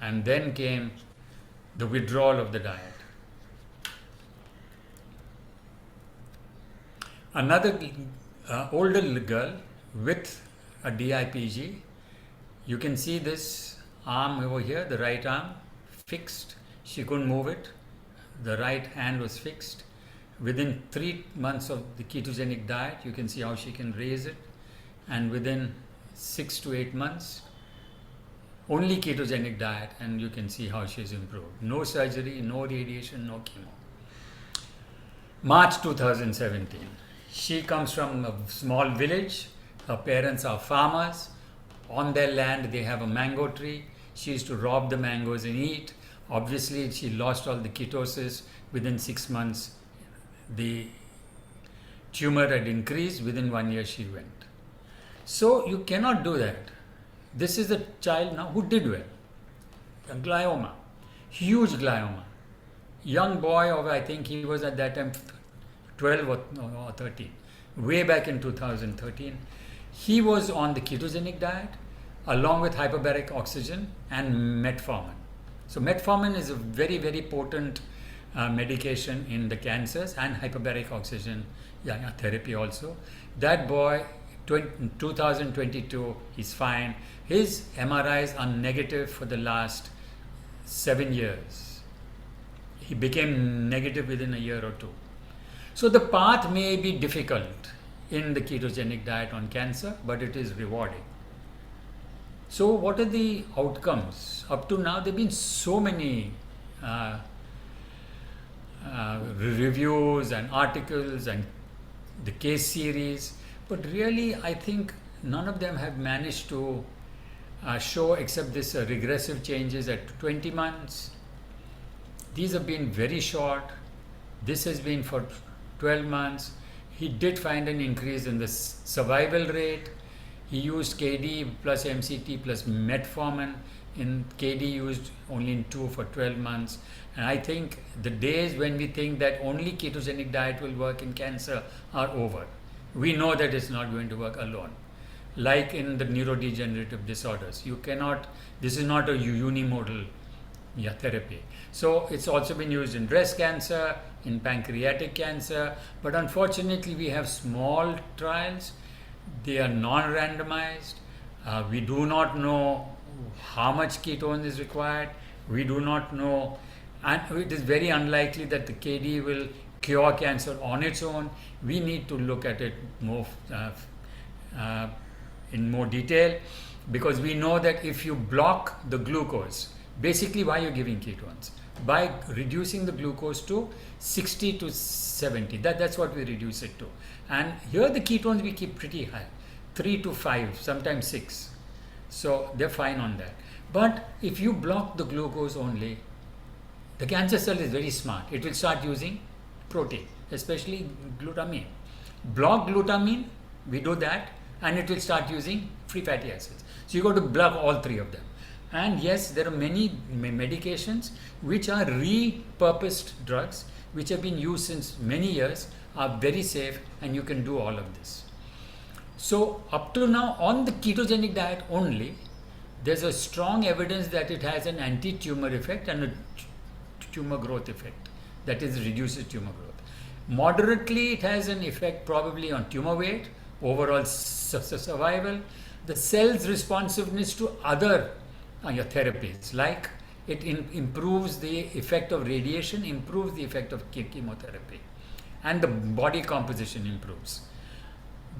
And then came the withdrawal of the diet. Another older girl with a DIPG, you can see this arm over here, the right arm, fixed. She couldn't move it. The right hand was fixed. Within 3 months of the ketogenic diet, you can see how she can raise it. And within 6 to 8 months, only ketogenic diet, and you can see how she's improved. No surgery, no radiation, no chemo. March 2017. She comes from a small village. Her parents are farmers. On their land, they have a mango tree. She used to rob the mangoes and eat. Obviously, she lost all the ketosis. Within 6 months, the tumor had increased. Within 1 year, she went. So you cannot do that. This is a child now who did well. A glioma, huge glioma. Young boy of, I think he was at that time 12 or 13, way back in 2013. He was on the ketogenic diet along with hyperbaric oxygen and metformin. So metformin is a very, very potent medication in the cancers, and hyperbaric oxygen therapy also. That boy, 2022, he's fine. His MRIs are negative for the last 7 years. He became negative within a year or 2. So the path may be difficult in the ketogenic diet on cancer, but it is rewarding. So what are the outcomes? Up to now, there have been so many reviews and articles and the case series, but really I think none of them have managed to show, except this regressive changes at 20 months. These have been very short. This has been for 12 months. He did find an increase in the survival rate. He used KD plus MCT plus metformin. In KD used only in 2 for 12 months. And I think the days when we think that only ketogenic diet will work in cancer are over. We know that it's not going to work alone. Like in the neurodegenerative disorders, you cannot, this is not a unimodal therapy. So it's also been used in breast cancer, in pancreatic cancer, but unfortunately we have small trials. They are non-randomized. We do not know how much ketone is required. We do not know, and it is very unlikely that the KD will cure cancer on its own. We need to look at it more in more detail, because we know that if you block the glucose, basically why you're giving ketones, by reducing the glucose to 60 to 70, that's what we reduce it to. And here the ketones we keep pretty high. 3 to 5, sometimes 6. So they're fine on that. But if you block the glucose only, the cancer cell is very smart. It will start using protein, especially glutamine. Block glutamine, we do that, and it will start using free fatty acids. So you got to block all three of them. And yes, there are many medications which are repurposed drugs, which have been used since many years, are very safe, and you can do all of this. So up to now, on the ketogenic diet only, there's a strong evidence that it has an anti-tumor effect and a tumor growth effect, that is, reduces tumor growth. Moderately, it has an effect probably on tumor weight, overall survival, the cell's responsiveness to other your therapies, like it improves the effect of radiation, improves the effect of chemotherapy, and the body composition improves.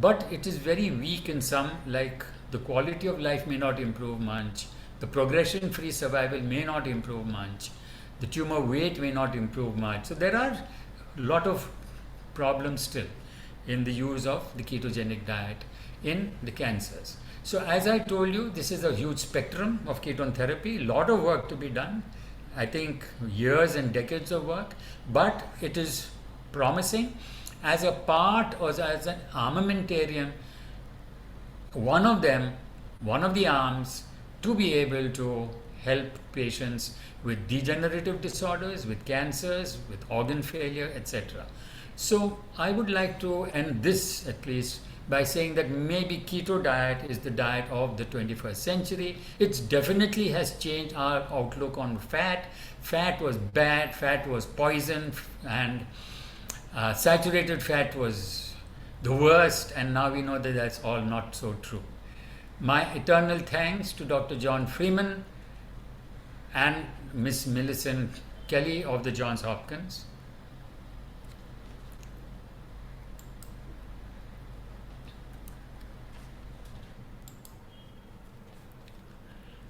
But it is very weak in some, like the quality of life may not improve much, the progression-free survival may not improve much, the tumor weight may not improve much. So there are a lot of problems still in the use of the ketogenic diet in the cancers. So as I told you, this is a huge spectrum of ketone therapy, a lot of work to be done, I think years and decades of work, but it is promising as a part or as an armamentarium, one of the arms to be able to help patients with degenerative disorders, with cancers, with organ failure, etc. So I would like to end this at least by saying that maybe keto diet is the diet of the 21st century. It definitely has changed our outlook on fat. Fat was bad, fat was poison, and saturated fat was the worst, and now we know that that's all not so true. My eternal thanks to Dr. John Freeman and Miss Millicent Kelly of the Johns Hopkins.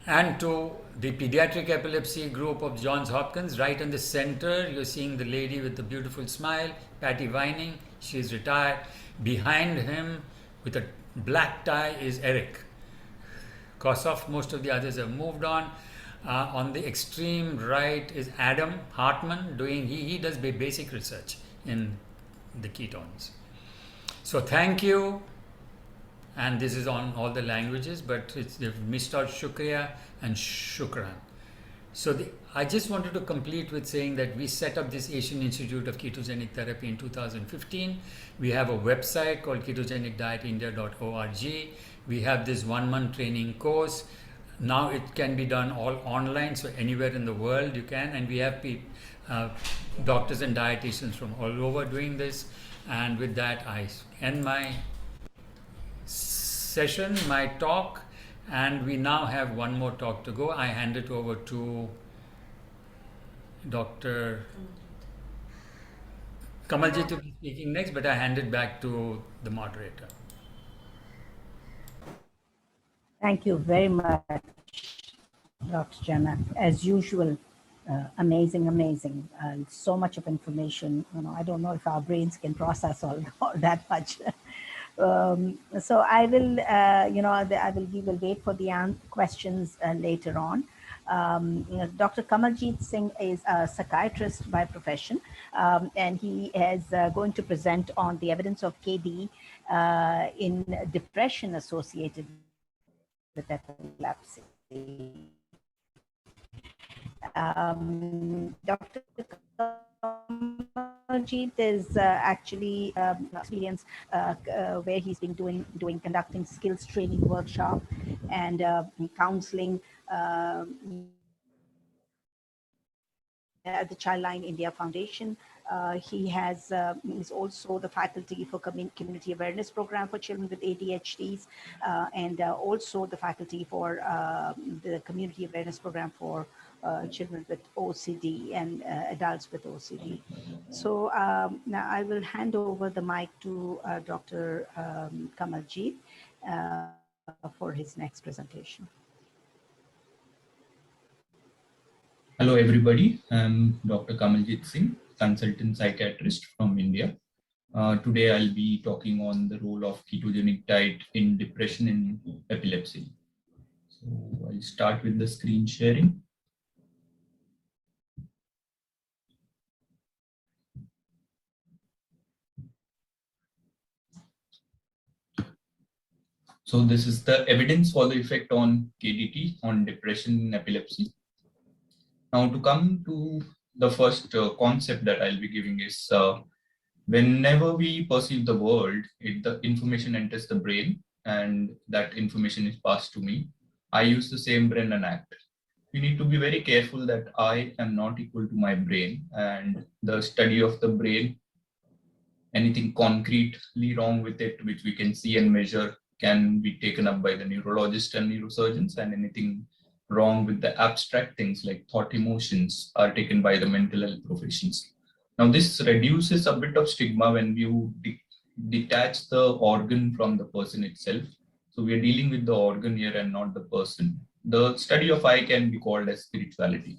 And to the pediatric epilepsy group of Johns Hopkins, right in the center, you're seeing the lady with the beautiful smile, Patty Vining. She's retired. Behind him, with a black tie, is Eric Kossoff. Most of the others have moved on. On the extreme right is Adam Hartman. He does basic research in the ketones. So thank you. And this is on all the languages, but they've missed out Shukriya and Shukran. So I just wanted to complete with saying that we set up this Asian Institute of Ketogenic Therapy in 2015. We have a website called ketogenicdietindia.org. We have this 1-month training course. Now it can be done all online, so anywhere in the world you can. And we have doctors and dietitians from all over doing this. And with that, I end my session, my talk, and we now have one more talk to go. I hand it over to Dr. Kamalji to be speaking next, but I hand it back to the moderator. Thank you very much, Dr. Janak. As usual, amazing. So much of information. I don't know if our brains can process all that much. So I will, we will wait for the questions later on. Dr. Kamaljeet Singh is a psychiatrist by profession, and he is going to present on the evidence of KD in depression associated with epilepsy. Dr. Kamaljeet is actually experience where he's been conducting skills training workshop and counseling at the Childline India Foundation. He is also the faculty for community awareness program for children with ADHDs, and also the faculty for the community awareness program for children with OCD and adults with OCD. So now I will hand over the mic to Dr. Kamaljeet for his next presentation. Hello, everybody. I'm Dr. Kamaljeet Singh, consultant psychiatrist from India. Today I'll be talking on the role of ketogenic diet in depression and epilepsy. So I'll start with the screen sharing. So this is the evidence for the effect on KDT on depression and epilepsy. Now to come to the first concept that I'll be giving is whenever we perceive the world, the information enters the brain and that information is passed to me. I use the same brain and act. We need to be very careful that I am not equal to my brain, and the study of the brain, anything concretely wrong with it, which we can see and measure, can be taken up by the neurologists and neurosurgeons, and anything wrong with the abstract things like thought emotions are taken by the mental health professions. Now, this reduces a bit of stigma when you detach the organ from the person itself. So we are dealing with the organ here and not the person. The study of I can be called as spirituality.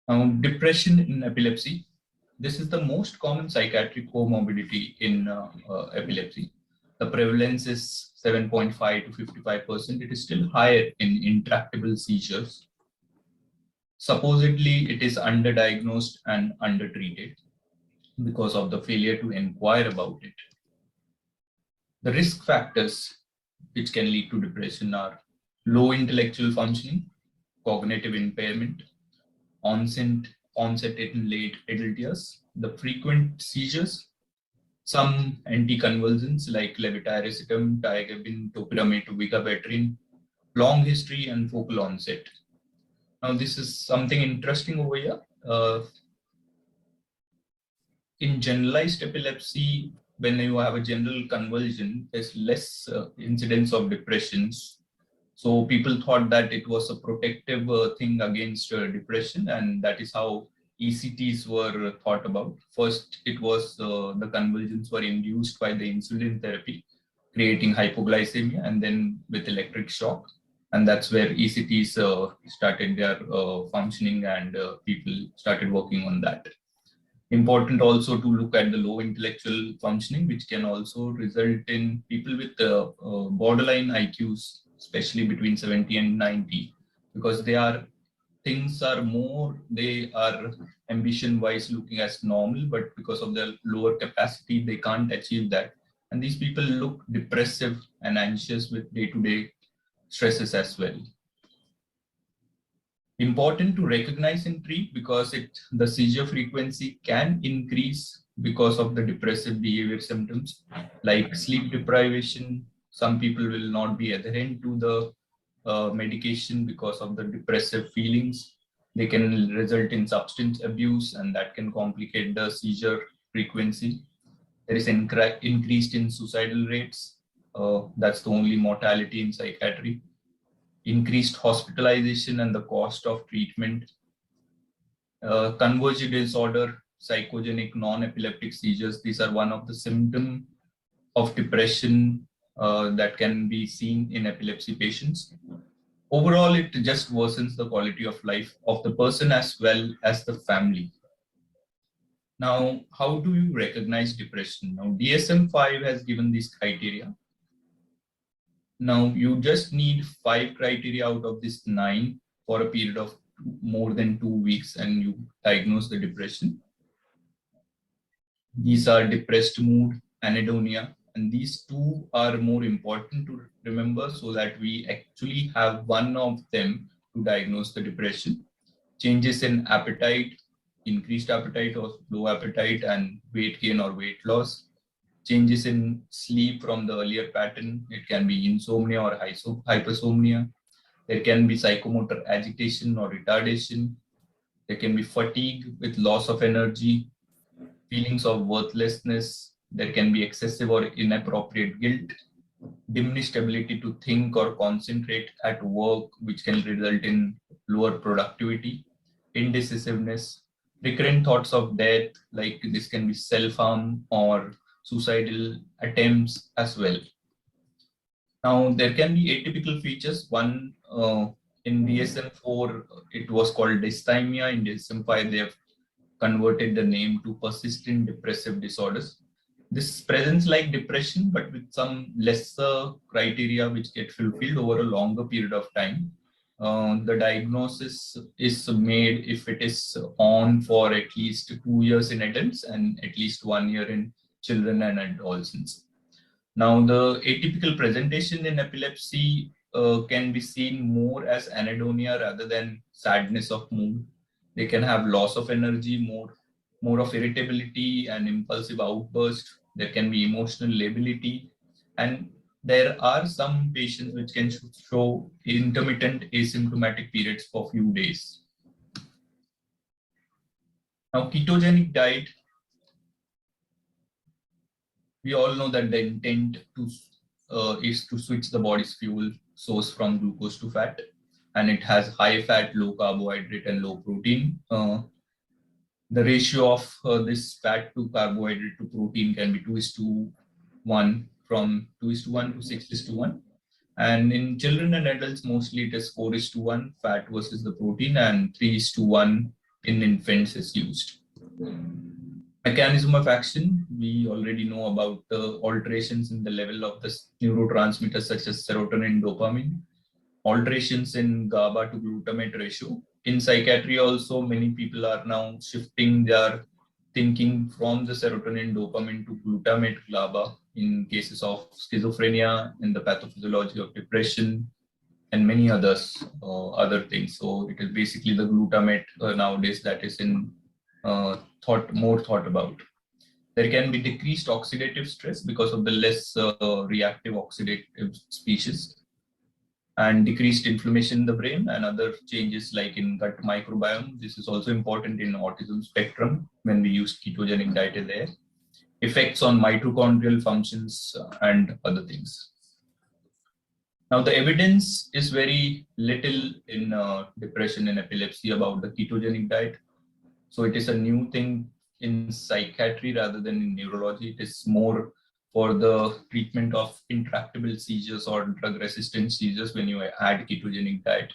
Now, depression in epilepsy. This is the most common psychiatric comorbidity in epilepsy. The prevalence is 7.5 to 55%. It is still higher in intractable seizures. Supposedly, it is underdiagnosed and undertreated because of the failure to inquire about it. The risk factors which can lead to depression are low intellectual functioning, cognitive impairment, onset in late adult years, the frequent seizures, some anticonvulsants like levetiracetam, tiagabine, topiramate, vigabatrin, long history and focal onset. Now, this is something interesting over here. In generalized epilepsy, when you have a general convulsion, there's less incidence of depressions. So people thought that it was a protective thing against depression, and that is how ECTs were thought about. First, it was the convulsions were induced by the insulin therapy, creating hypoglycemia, and then with electric shock. And that's where ECTs started their functioning, and people started working on that. Important also to look at the low intellectual functioning, which can also result in people with borderline IQs, especially between 70 and 90, because they are ambition wise looking as normal, but because of their lower capacity, they can't achieve that. And these people look depressive and anxious with day-to-day stresses as well. Important to recognize and treat because the seizure frequency can increase because of the depressive behavior symptoms like sleep deprivation. Some people will not be adherent to the medication because of the depressive feelings. They can result in substance abuse, and that can complicate the seizure frequency. There is increased in suicidal rates. That's the only mortality in psychiatry. Increased hospitalization and the cost of treatment. Convergent disorder, psychogenic non-epileptic seizures. These are one of the symptoms of depression that can be seen in epilepsy patients. Overall, it just worsens the quality of life of the person as well as the family. Now, how do you recognize depression? Now, DSM-5 has given these criteria. Now, you just need 5 criteria out of this 9 for a period of more than 2 weeks, and you diagnose the depression. These are depressed mood, anhedonia, and these 2 are more important to remember so that we actually have one of them to diagnose the depression. Changes in appetite, increased appetite or low appetite, and weight gain or weight loss. Changes in sleep from the earlier pattern. It can be insomnia or hypersomnia. There can be psychomotor agitation or retardation. There can be fatigue with loss of energy, feelings of worthlessness. There can be excessive or inappropriate guilt, diminished ability to think or concentrate at work, which can result in lower productivity, indecisiveness, recurrent thoughts of death, like this can be self-harm or suicidal attempts as well. Now, there can be atypical features. One in DSM-4, it was called dysthymia. In DSM-5, they have converted the name to persistent depressive disorders. This presents like depression, but with some lesser criteria which get fulfilled over a longer period of time. The diagnosis is made if it is on for at least 2 years in adults and at least 1 year in children and adolescents. Now, the atypical presentation in epilepsy can be seen more as anhedonia rather than sadness of mood. They can have loss of energy, more of irritability and impulsive outburst. There can be emotional lability, and there are some patients which can show intermittent asymptomatic periods for few days. Now, ketogenic diet, we all know that the intent is to switch the body's fuel source from glucose to fat, and it has high fat, low carbohydrate, and low protein. The ratio of this fat to carbohydrate to protein can be 2:1, from 2:1 to 6:1. And in children and adults, mostly it is 4:1 fat versus the protein, and 3:1 in infants is used. Mechanism of action, we already know about the alterations in the level of the neurotransmitters such as serotonin, dopamine, alterations in GABA to glutamate ratio. In psychiatry also, many people are now shifting their thinking from the serotonin, dopamine to glutamate, GABA in cases of schizophrenia, in the pathophysiology of depression, and many other things. So it is basically the glutamate nowadays that is in more thought about. There can be decreased oxidative stress because of the less reactive oxidative species, and decreased inflammation in the brain, and other changes like in gut microbiome. This is also important in autism spectrum when we use ketogenic diet there. Effects on mitochondrial functions and other things. Now, the evidence is very little in depression and epilepsy about the ketogenic diet. So it is a new thing in psychiatry rather than in neurology. It is more for the treatment of intractable seizures or drug-resistant seizures when you add ketogenic diet.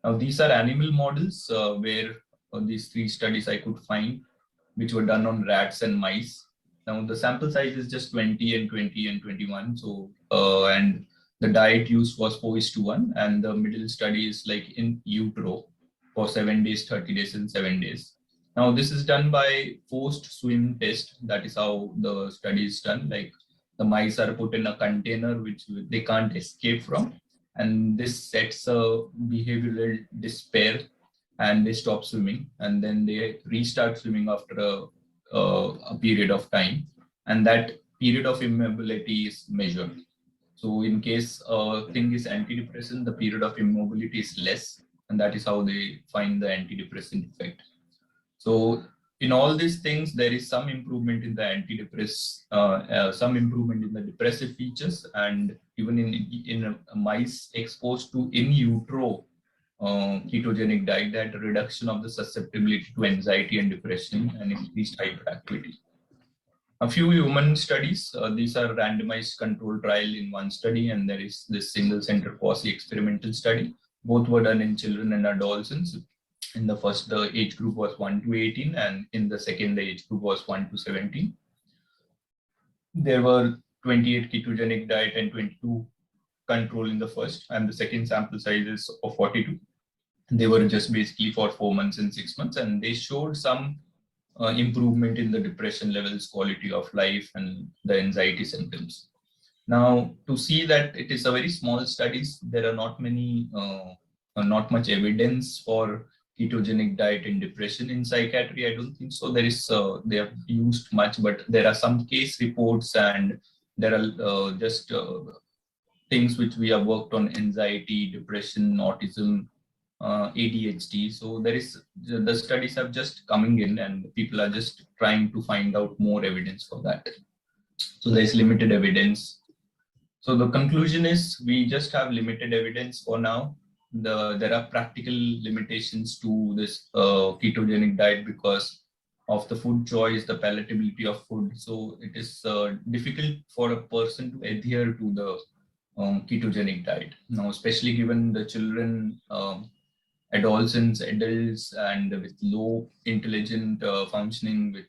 Now, these are animal models where these 3 studies I could find, which were done on rats and mice. Now, the sample size is just 20 and 20 and 21. So, and the diet used was 4:1, and the middle study is like in utero for 7 days, 30 days, and 7 days. Now, this is done by forced swim test. That is how the study is done. Like, the mice are put in a container which they can't escape from, and this sets a behavioral despair, and they stop swimming, and then they restart swimming after a period of time, and that period of immobility is measured. So in case a thing is antidepressant, the period of immobility is less, and that is how they find the antidepressant effect. So in all these things, there is some improvement in the some improvement in the depressive features, and even in mice exposed to in utero ketogenic diet, that reduction of the susceptibility to anxiety and depression and increased hyperactivity. A few human studies, these are randomized controlled trial in one study, and there is this single center quasi-experimental study. Both were done in children and adolescents. In the first, the age group was 1 to 18, and in the second, the age group was 1 to 17. There were 28 ketogenic diet and 22 control in the first, and the second sample size is of 42. They were just basically for 4 months and 6 months, and they showed some improvement in the depression levels, quality of life, and the anxiety symptoms. Now, to see that it is a very small studies, there are not much evidence for ketogenic diet in depression. In psychiatry, I don't think so. They have used much, but there are some case reports, and there are just things which we have worked on: anxiety, depression, autism, ADHD. So the studies have just coming in, and people are just trying to find out more evidence for that. So there's limited evidence. So the conclusion is we just have limited evidence for now. There are practical limitations to this ketogenic diet because of the food choice, the palatability of food. So it is difficult for a person to adhere to the ketogenic diet. Now, especially given the children adolescents, adults, and with low intelligent functioning, with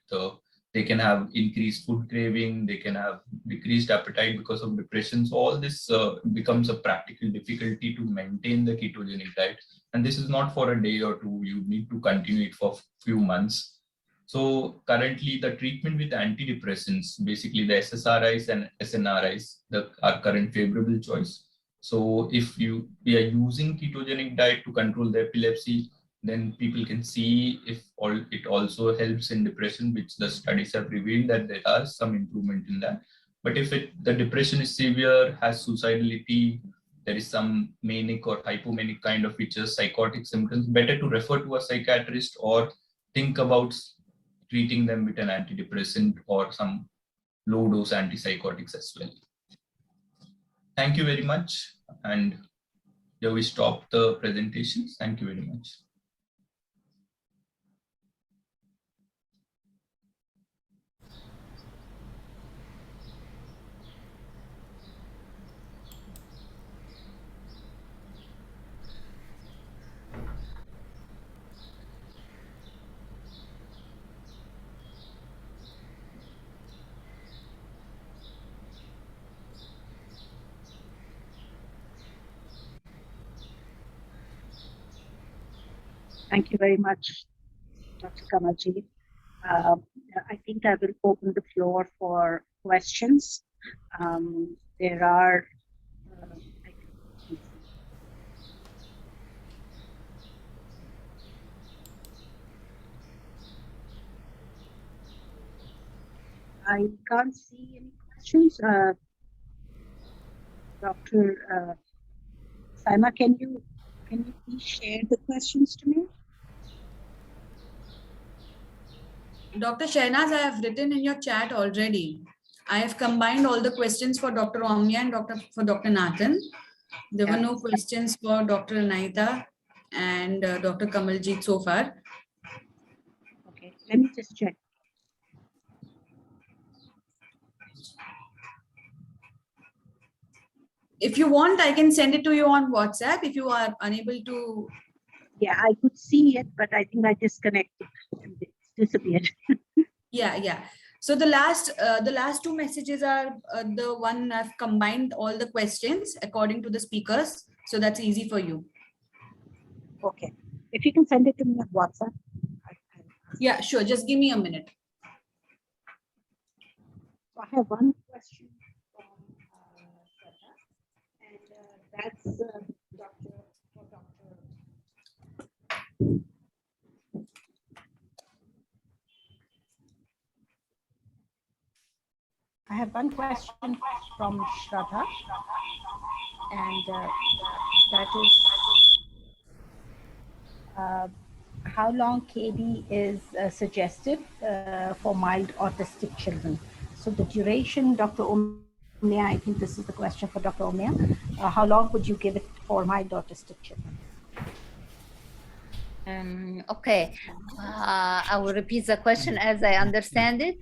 they can have increased food craving, they can have decreased appetite because of depression. So all this becomes a practical difficulty to maintain the ketogenic diet. And this is not for a day or two, you need to continue it for a few months. So currently the treatment with antidepressants, basically the SSRIs and SNRIs, are current favorable choice. So if we are using ketogenic diet to control the epilepsy, then people can see if it also helps in depression, which the studies have revealed that there are some improvement in that. But if the depression is severe, has suicidality, there is some manic or hypomanic kind of features, psychotic symptoms, better to refer to a psychiatrist or think about treating them with an antidepressant or some low dose antipsychotics as well. Thank you very much. And here we stop the presentations. Thank you very much. Thank you very much, Dr. Kamalji. I think I will open the floor for questions. There are, I can't see any questions. Dr. Saima, can you please share the questions to me? Dr. Shahnaz, I have written in your chat already. I have combined all the questions for Dr. Omnia and for Dr. Nathan. There were no questions for Dr. Anaita and Dr. Kamaljeet so far. Okay, let me just check. If you want, I can send it to you on WhatsApp if you are unable to. Yeah, I could see it, but I think I disconnected and it disappeared. Yeah. So the last two messages are the one I've combined all the questions according to the speakers. So that's easy for you. Okay. If you can send it to me on WhatsApp. Yeah, sure. Just give me a minute. So I have one question from Shraddha, and that's Dr. I have one question from Shraddha, and that is how long KD is suggested for mild autistic children. So the duration, Dr. Omnia, I think this is the question for Dr. Omnia. How long would you give it for mild autistic children? Okay, I will repeat the question as I understand it.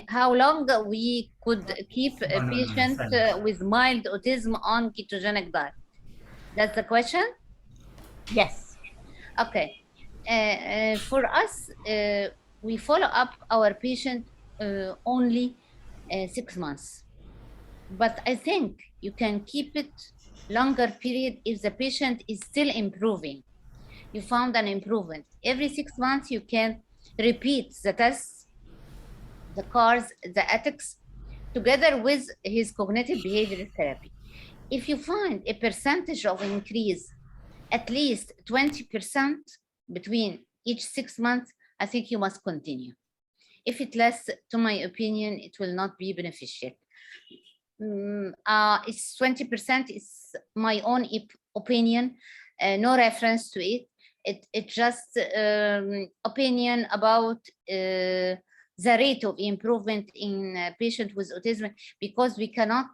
How long we could keep a patient with mild autism on ketogenic diet? That's the question? Yes. Okay. For us, we follow up our patient only 6 months. But I think you can keep it longer period if the patient is still improving. You found an improvement. Every 6 months, you can repeat the tests, the CARS, the ethics, together with his cognitive behavioral therapy. If you find a percentage of increase, at least 20% between each 6 months, I think you must continue. If it less, to my opinion, it will not be beneficial. It's 20%, it's my own opinion, no reference to it. It's just opinion about the rate of improvement in patient with autism, because we cannot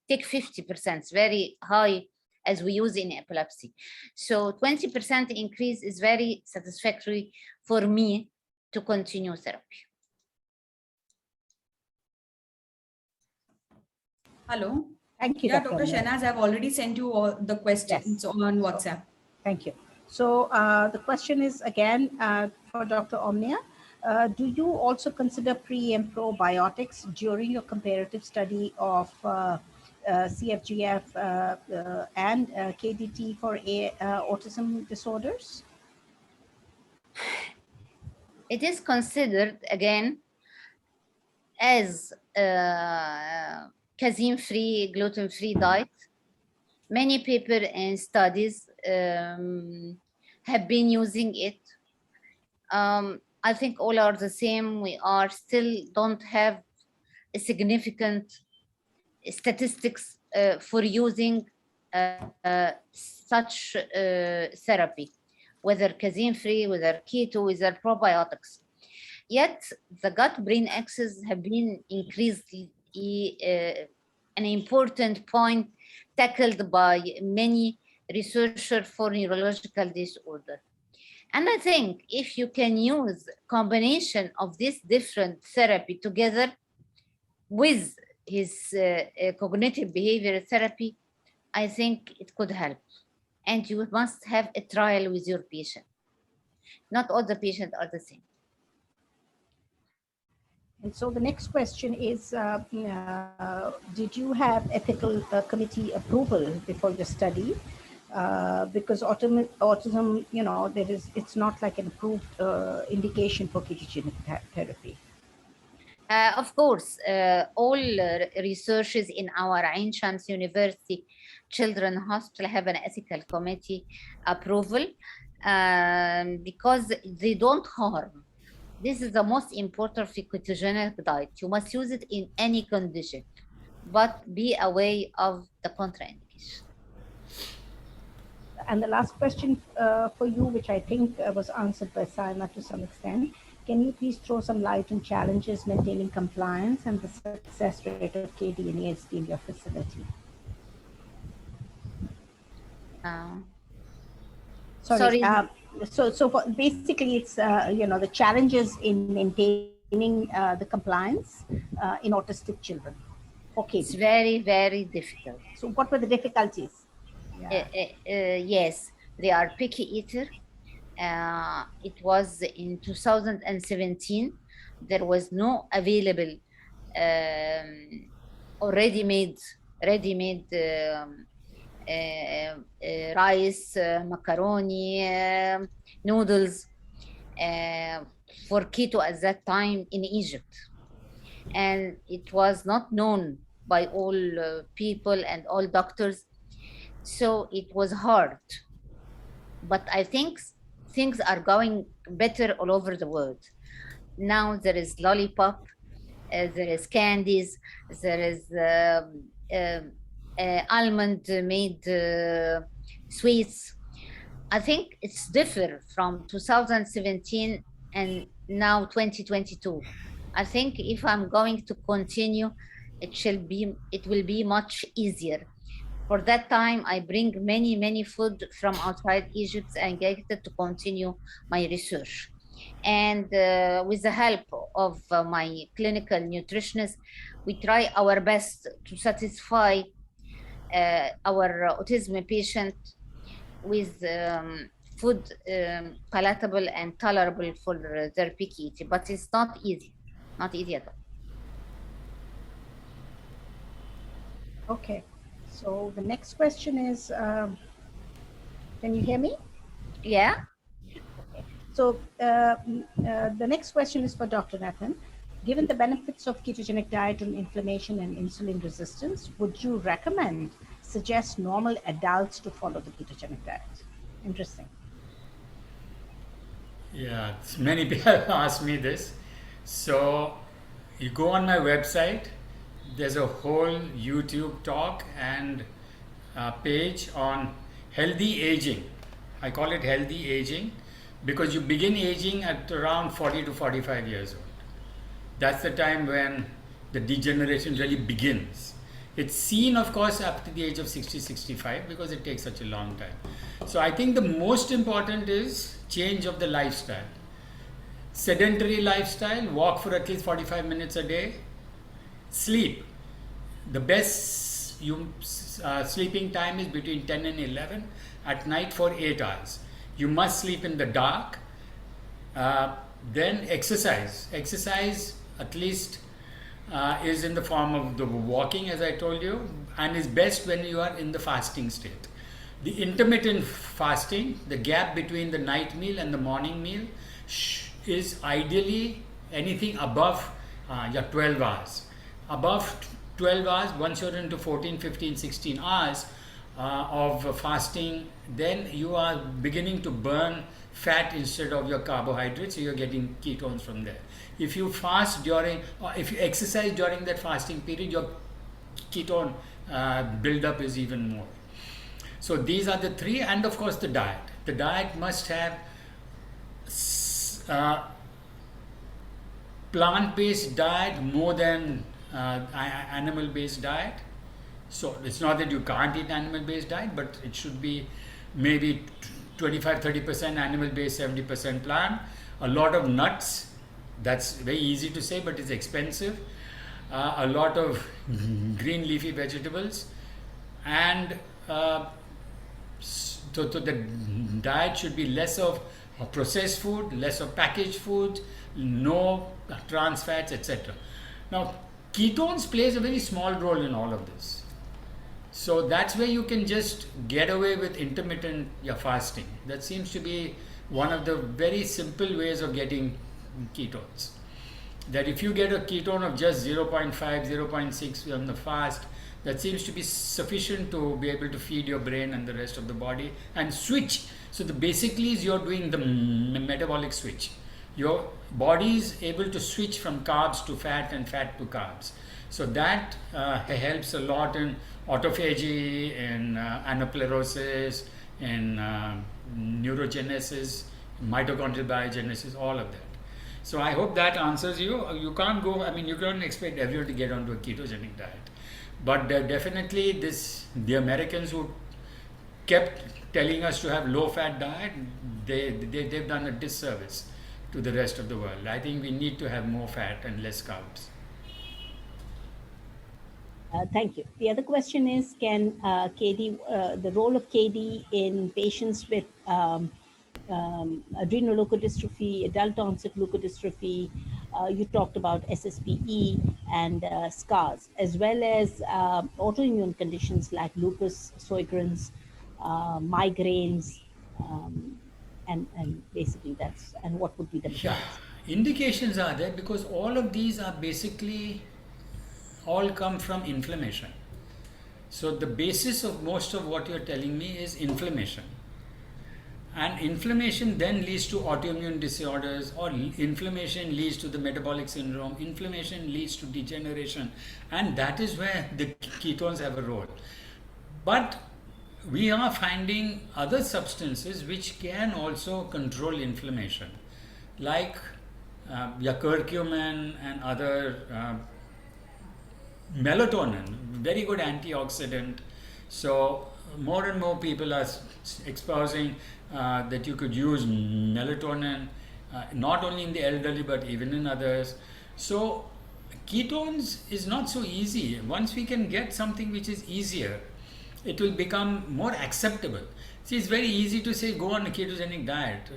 take 50%, very high as we use in epilepsy. So 20% increase is very satisfactory for me to continue therapy. Hello. Thank you, Yeah, Dr. Dr. Omnia. Shehnaz, I've already sent you all the questions on WhatsApp. Thank you. So the question is again for Dr. Omnia. Do you also consider pre and probiotics during your comparative study of CFGF and KDT for autism disorders? It is considered again as casein-free, gluten-free diet. Many people and studies have been using it. I think all are the same. We are still don't have a significant statistics for using such therapy, whether casein-free, whether keto, whether probiotics. Yet the gut-brain axis have been increased, an important point tackled by many researchers for neurological disorder. And I think if you can use combination of this different therapy together with his cognitive behavioral therapy, I think it could help. And you must have a trial with your patient. Not all the patients are the same. And so the next question is, did you have ethical committee approval before your study? Because autism, you know, it's not like an approved indication for ketogenic therapy. Of course, all researchers in our Ain Shams University Children's Hospital have an ethical committee approval because they don't harm. This is the most important for ketogenic diet. You must use it in any condition, but be aware of the contraindication. And the last question for you, which I think was answered by Saima to some extent, can you please throw some light on challenges maintaining compliance and the success rate of KD and ASD in your facility? Sorry. So basically, it's you know, the challenges in maintaining the compliance in autistic children. Okay. It's very, very difficult. So what were the difficulties? Yes, they are picky eater. It was in 2017. There was no available ready-made rice, macaroni, noodles for keto at that time in Egypt. And it was not known by all people and all doctors. So it was hard. But I think things are going better all over the world. Now there is lollipop, there is candies, there is almond-made sweets. I think it's different from 2017 and now 2022. I think if I'm going to continue, it will be much easier. For that time, I bring many food from outside Egypt and get it to continue my research. And with the help of my clinical nutritionist, we try our best to satisfy our autism patient with food palatable and tolerable for their picky eating, but it's not easy at all. Okay, so the next question is, can you hear me? Yeah. Okay. So the next question is for Dr. Nathan. Given the benefits of ketogenic diet on inflammation and insulin resistance, would you suggest normal adults to follow the ketogenic diet? Interesting. Yeah, many people ask me this. So you go on my website, there's a whole YouTube talk and page on healthy aging. I call it healthy aging because you begin aging at around 40 to 45 years old. That's the time when the degeneration really begins. It's seen, of course, up to the age of 60, 65 because it takes such a long time. So I think the most important is change of the lifestyle. Sedentary lifestyle, walk for at least 45 minutes a day, sleep. The best sleeping time is between 10 and 11 at night for 8 hours. You must sleep in the dark. Then exercise at least is in the form of the walking, as I told you, and is best when you are in the fasting state. The intermittent fasting, the gap between the night meal and the morning meal, is ideally anything above 12 hours. Above 12 hours, once you're into 14, 15, 16 hours of fasting, then you are beginning to burn fat instead of your carbohydrates, so you're getting ketones from there. If you fast during, or if you exercise during that fasting period, your ketone buildup is even more. So these are the three, and of course the diet. The diet must have plant-based diet more than animal-based diet. So it's not that you can't eat animal-based diet, but it should be maybe 25-30% animal-based, 70% plant. A lot of nuts. That's very easy to say, but it's expensive. A lot of green leafy vegetables, and so the diet should be less of processed food, less of packaged food, no trans fats, etc. Now, ketones plays a very small role in all of this. So that's where you can just get away with intermittent fasting. That seems to be one of the very simple ways of getting ketones. That if you get a ketone of just 0.5, 0.6 on the fast, that seems to be sufficient to be able to feed your brain and the rest of the body and switch. So basically you're doing the metabolic switch. Your body is able to switch from carbs to fat and fat to carbs. So that helps a lot in autophagy, in anaplerosis, in neurogenesis, mitochondrial biogenesis, all of that. So I hope that answers you. You can't go, I mean, you can't expect everyone to get onto a ketogenic diet. But definitely the Americans who kept telling us to have low-fat diet, they've done a disservice to the rest of the world. I think we need to have more fat and less carbs. Thank you. The other question is, can the role of KD in patients with adrenoleukodystrophy, adult onset leukodystrophy, you talked about SSPE and SCARS, as well as autoimmune conditions like lupus, Sjögren's, migraines, and basically that's, and what would be the Yeah, indications are there because all of these are basically all come from inflammation. So the basis of most of what you're telling me is inflammation. And inflammation then leads to autoimmune disorders, or inflammation leads to the metabolic syndrome, inflammation leads to degeneration, and that is where the ketones have a role. But we are finding other substances which can also control inflammation, like curcumin and other melatonin, very good antioxidant. So more and more people are espousing that you could use melatonin, not only in the elderly but even in others. So ketones is not so easy. Once we can get something which is easier, it will become more acceptable. See, it's very easy to say go on a ketogenic diet.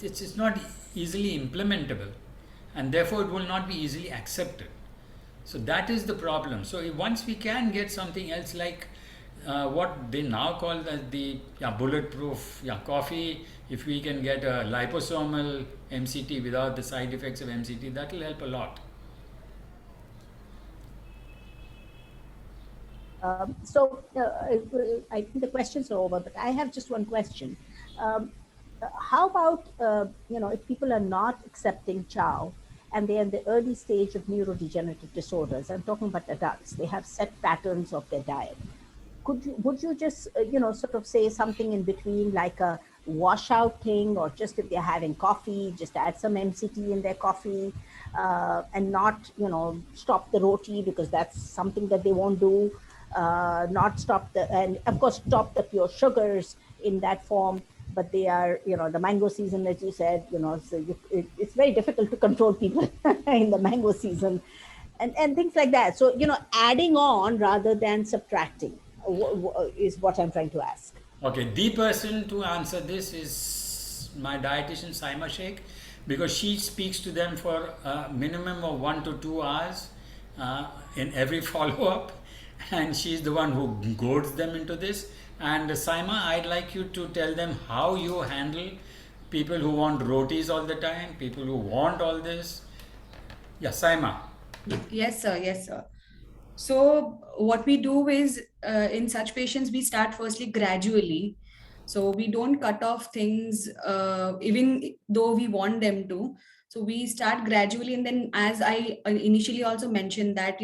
It's not easily implementable, and therefore it will not be easily accepted. So that is the problem. So once we can get something else like what they now call the bulletproof coffee, if we can get a liposomal MCT without the side effects of MCT, that will help a lot. I think the questions are over, but I have just one question. How about, if people are not accepting chow and they're in the early stage of neurodegenerative disorders, I'm talking about adults, they have set patterns of their diet. Would you just, sort of say something in between, like a washout thing, or just if they're having coffee, just add some MCT in their coffee, and not, stop the roti because that's something that they won't do, not stop and of course stop the pure sugars in that form, but they are, the mango season, as you said, so it's very difficult to control people in the mango season. and things like that. So, adding on rather than subtracting is what I'm trying to ask. Okay, the person to answer this is my dietitian Saima Sheikh, because she speaks to them for a minimum of 1 to 2 hours in every follow-up, and she's the one who goads them into this. And Saima, I'd like you to tell them how you handle people who want rotis all the time, people who want all this. Yeah, Saima. Yes, sir. Yes, sir. So what we do is in such patients, we start firstly gradually. So we don't cut off things even though we want them to. So we start gradually, and then as I initially also mentioned that,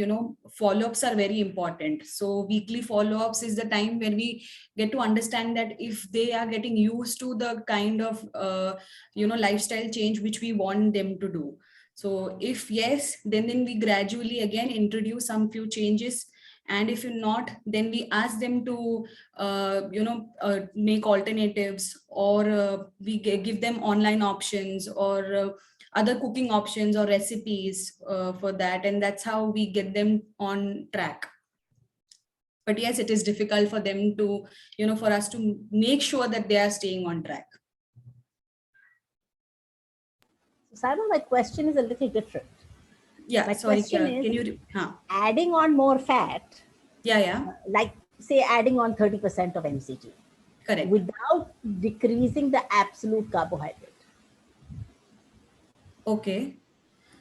follow-ups are very important. So weekly follow-ups is the time when we get to understand that if they are getting used to the kind of, lifestyle change which we want them to do. So if yes, then we gradually again introduce some few changes. And if not, then we ask them to, make alternatives, or we give them online options, or other cooking options or recipes for that. And that's how we get them on track. But yes, it is difficult for them to, for us to make sure that they are staying on track. Simon, my question is a little different. Yeah, My sorry, question can is, you, adding on more fat, yeah, like say adding on 30% of MCT, correct. without decreasing the absolute carbohydrate. Okay.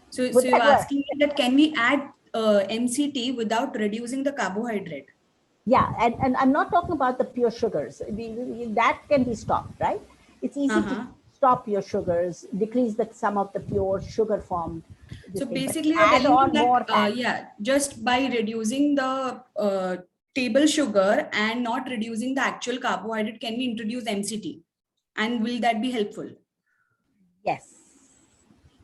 So Would you're that work? asking me that can we add MCT without reducing the carbohydrate? Yeah, and I'm not talking about the pure sugars. That can be stopped, right? It's easy to stop your sugars, decrease some of the pure sugar formed. So basically, you're add telling on me more that, fat. yeah, just by reducing the table sugar and not reducing the actual carbohydrate, can we introduce MCT? And will that be helpful? Yes.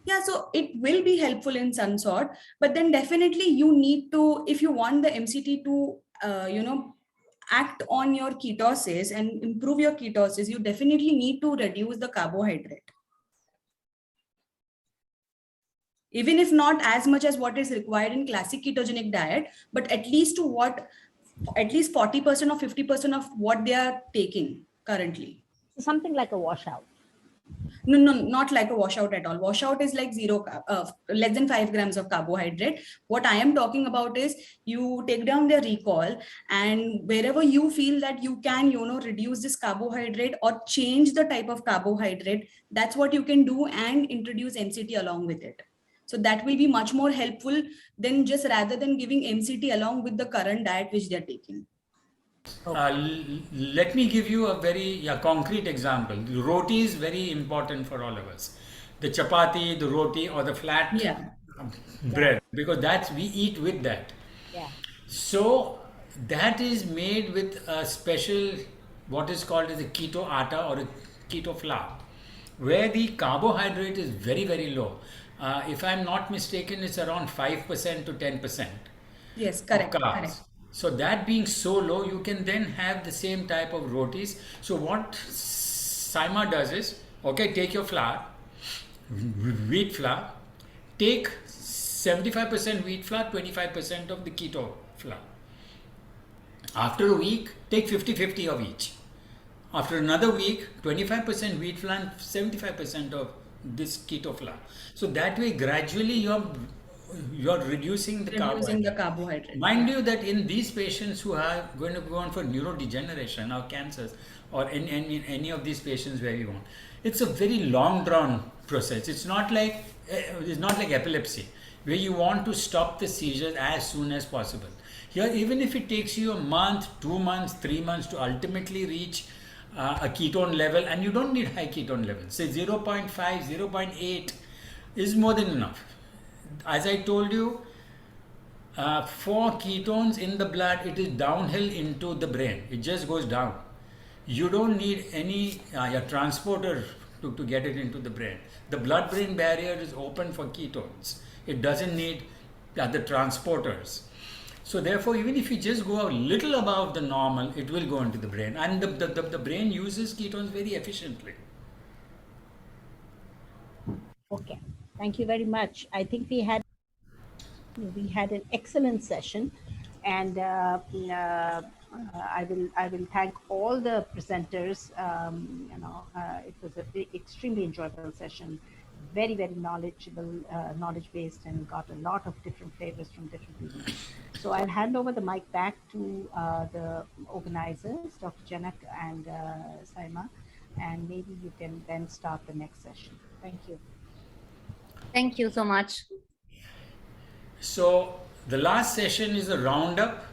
Yeah, so it will be helpful in some sort, but then definitely you need to, if you want the MCT to, act on your ketosis and improve your ketosis, you definitely need to reduce the carbohydrate. Even if not as much as what is required in classic ketogenic diet, but at least to at least 40% or 50% of what they are taking currently. Something like a washout. No, not like a washout at all. Washout is like less than 5 grams of carbohydrate. What I am talking about is you take down their recall, and wherever you feel that you can, reduce this carbohydrate or change the type of carbohydrate, that's what you can do, and introduce MCT along with it. So that will be much more helpful than just rather than giving MCT along with the current diet which they're taking. Let me give you a very concrete example. The roti is very important for all of us. The chapati, the roti, or the flat bread, because we eat with that. Yeah. So that is made with a special, what is called as a keto atta or a keto flour, where the carbohydrate is very, very low. If I'm not mistaken, it's around 5% to 10%. Yes, correct. Of carbs. Correct. So that being so low, you can then have the same type of rotis. So what Saima does is, okay, take your flour, wheat flour, take 75% wheat flour, 25% of the keto flour. After a week, take 50-50 of each. After another week, 25% wheat flour and 75% of this keto flour. So that way, gradually you're reducing the carbohydrate. Mind you that in these patients who are going to go on for neurodegeneration or cancers, or in any of these patients where you want, it's a very long drawn process. It's not like epilepsy, where you want to stop the seizures as soon as possible. Here, even if it takes you a month, 2 months, 3 months to ultimately reach a ketone level, and you don't need high ketone levels, say 0.5, 0.8 is more than enough. As I told you, for ketones in the blood, it is downhill into the brain. It just goes down. You don't need any transporter to get it into the brain. The blood-brain barrier is open for ketones. It doesn't need the transporters. So therefore, even if you just go a little above the normal, it will go into the brain. And the brain uses ketones very efficiently. Okay. Thank you very much. I think we had We had an excellent session, and I will thank all the presenters. It was an extremely enjoyable session, very knowledgeable, knowledge based, and got a lot of different flavors from different people. So I'll hand over the mic back to the organizers, Dr. Janak and Saima, and maybe you can then start the next session. Thank you. Thank you so much. So the last session is a roundup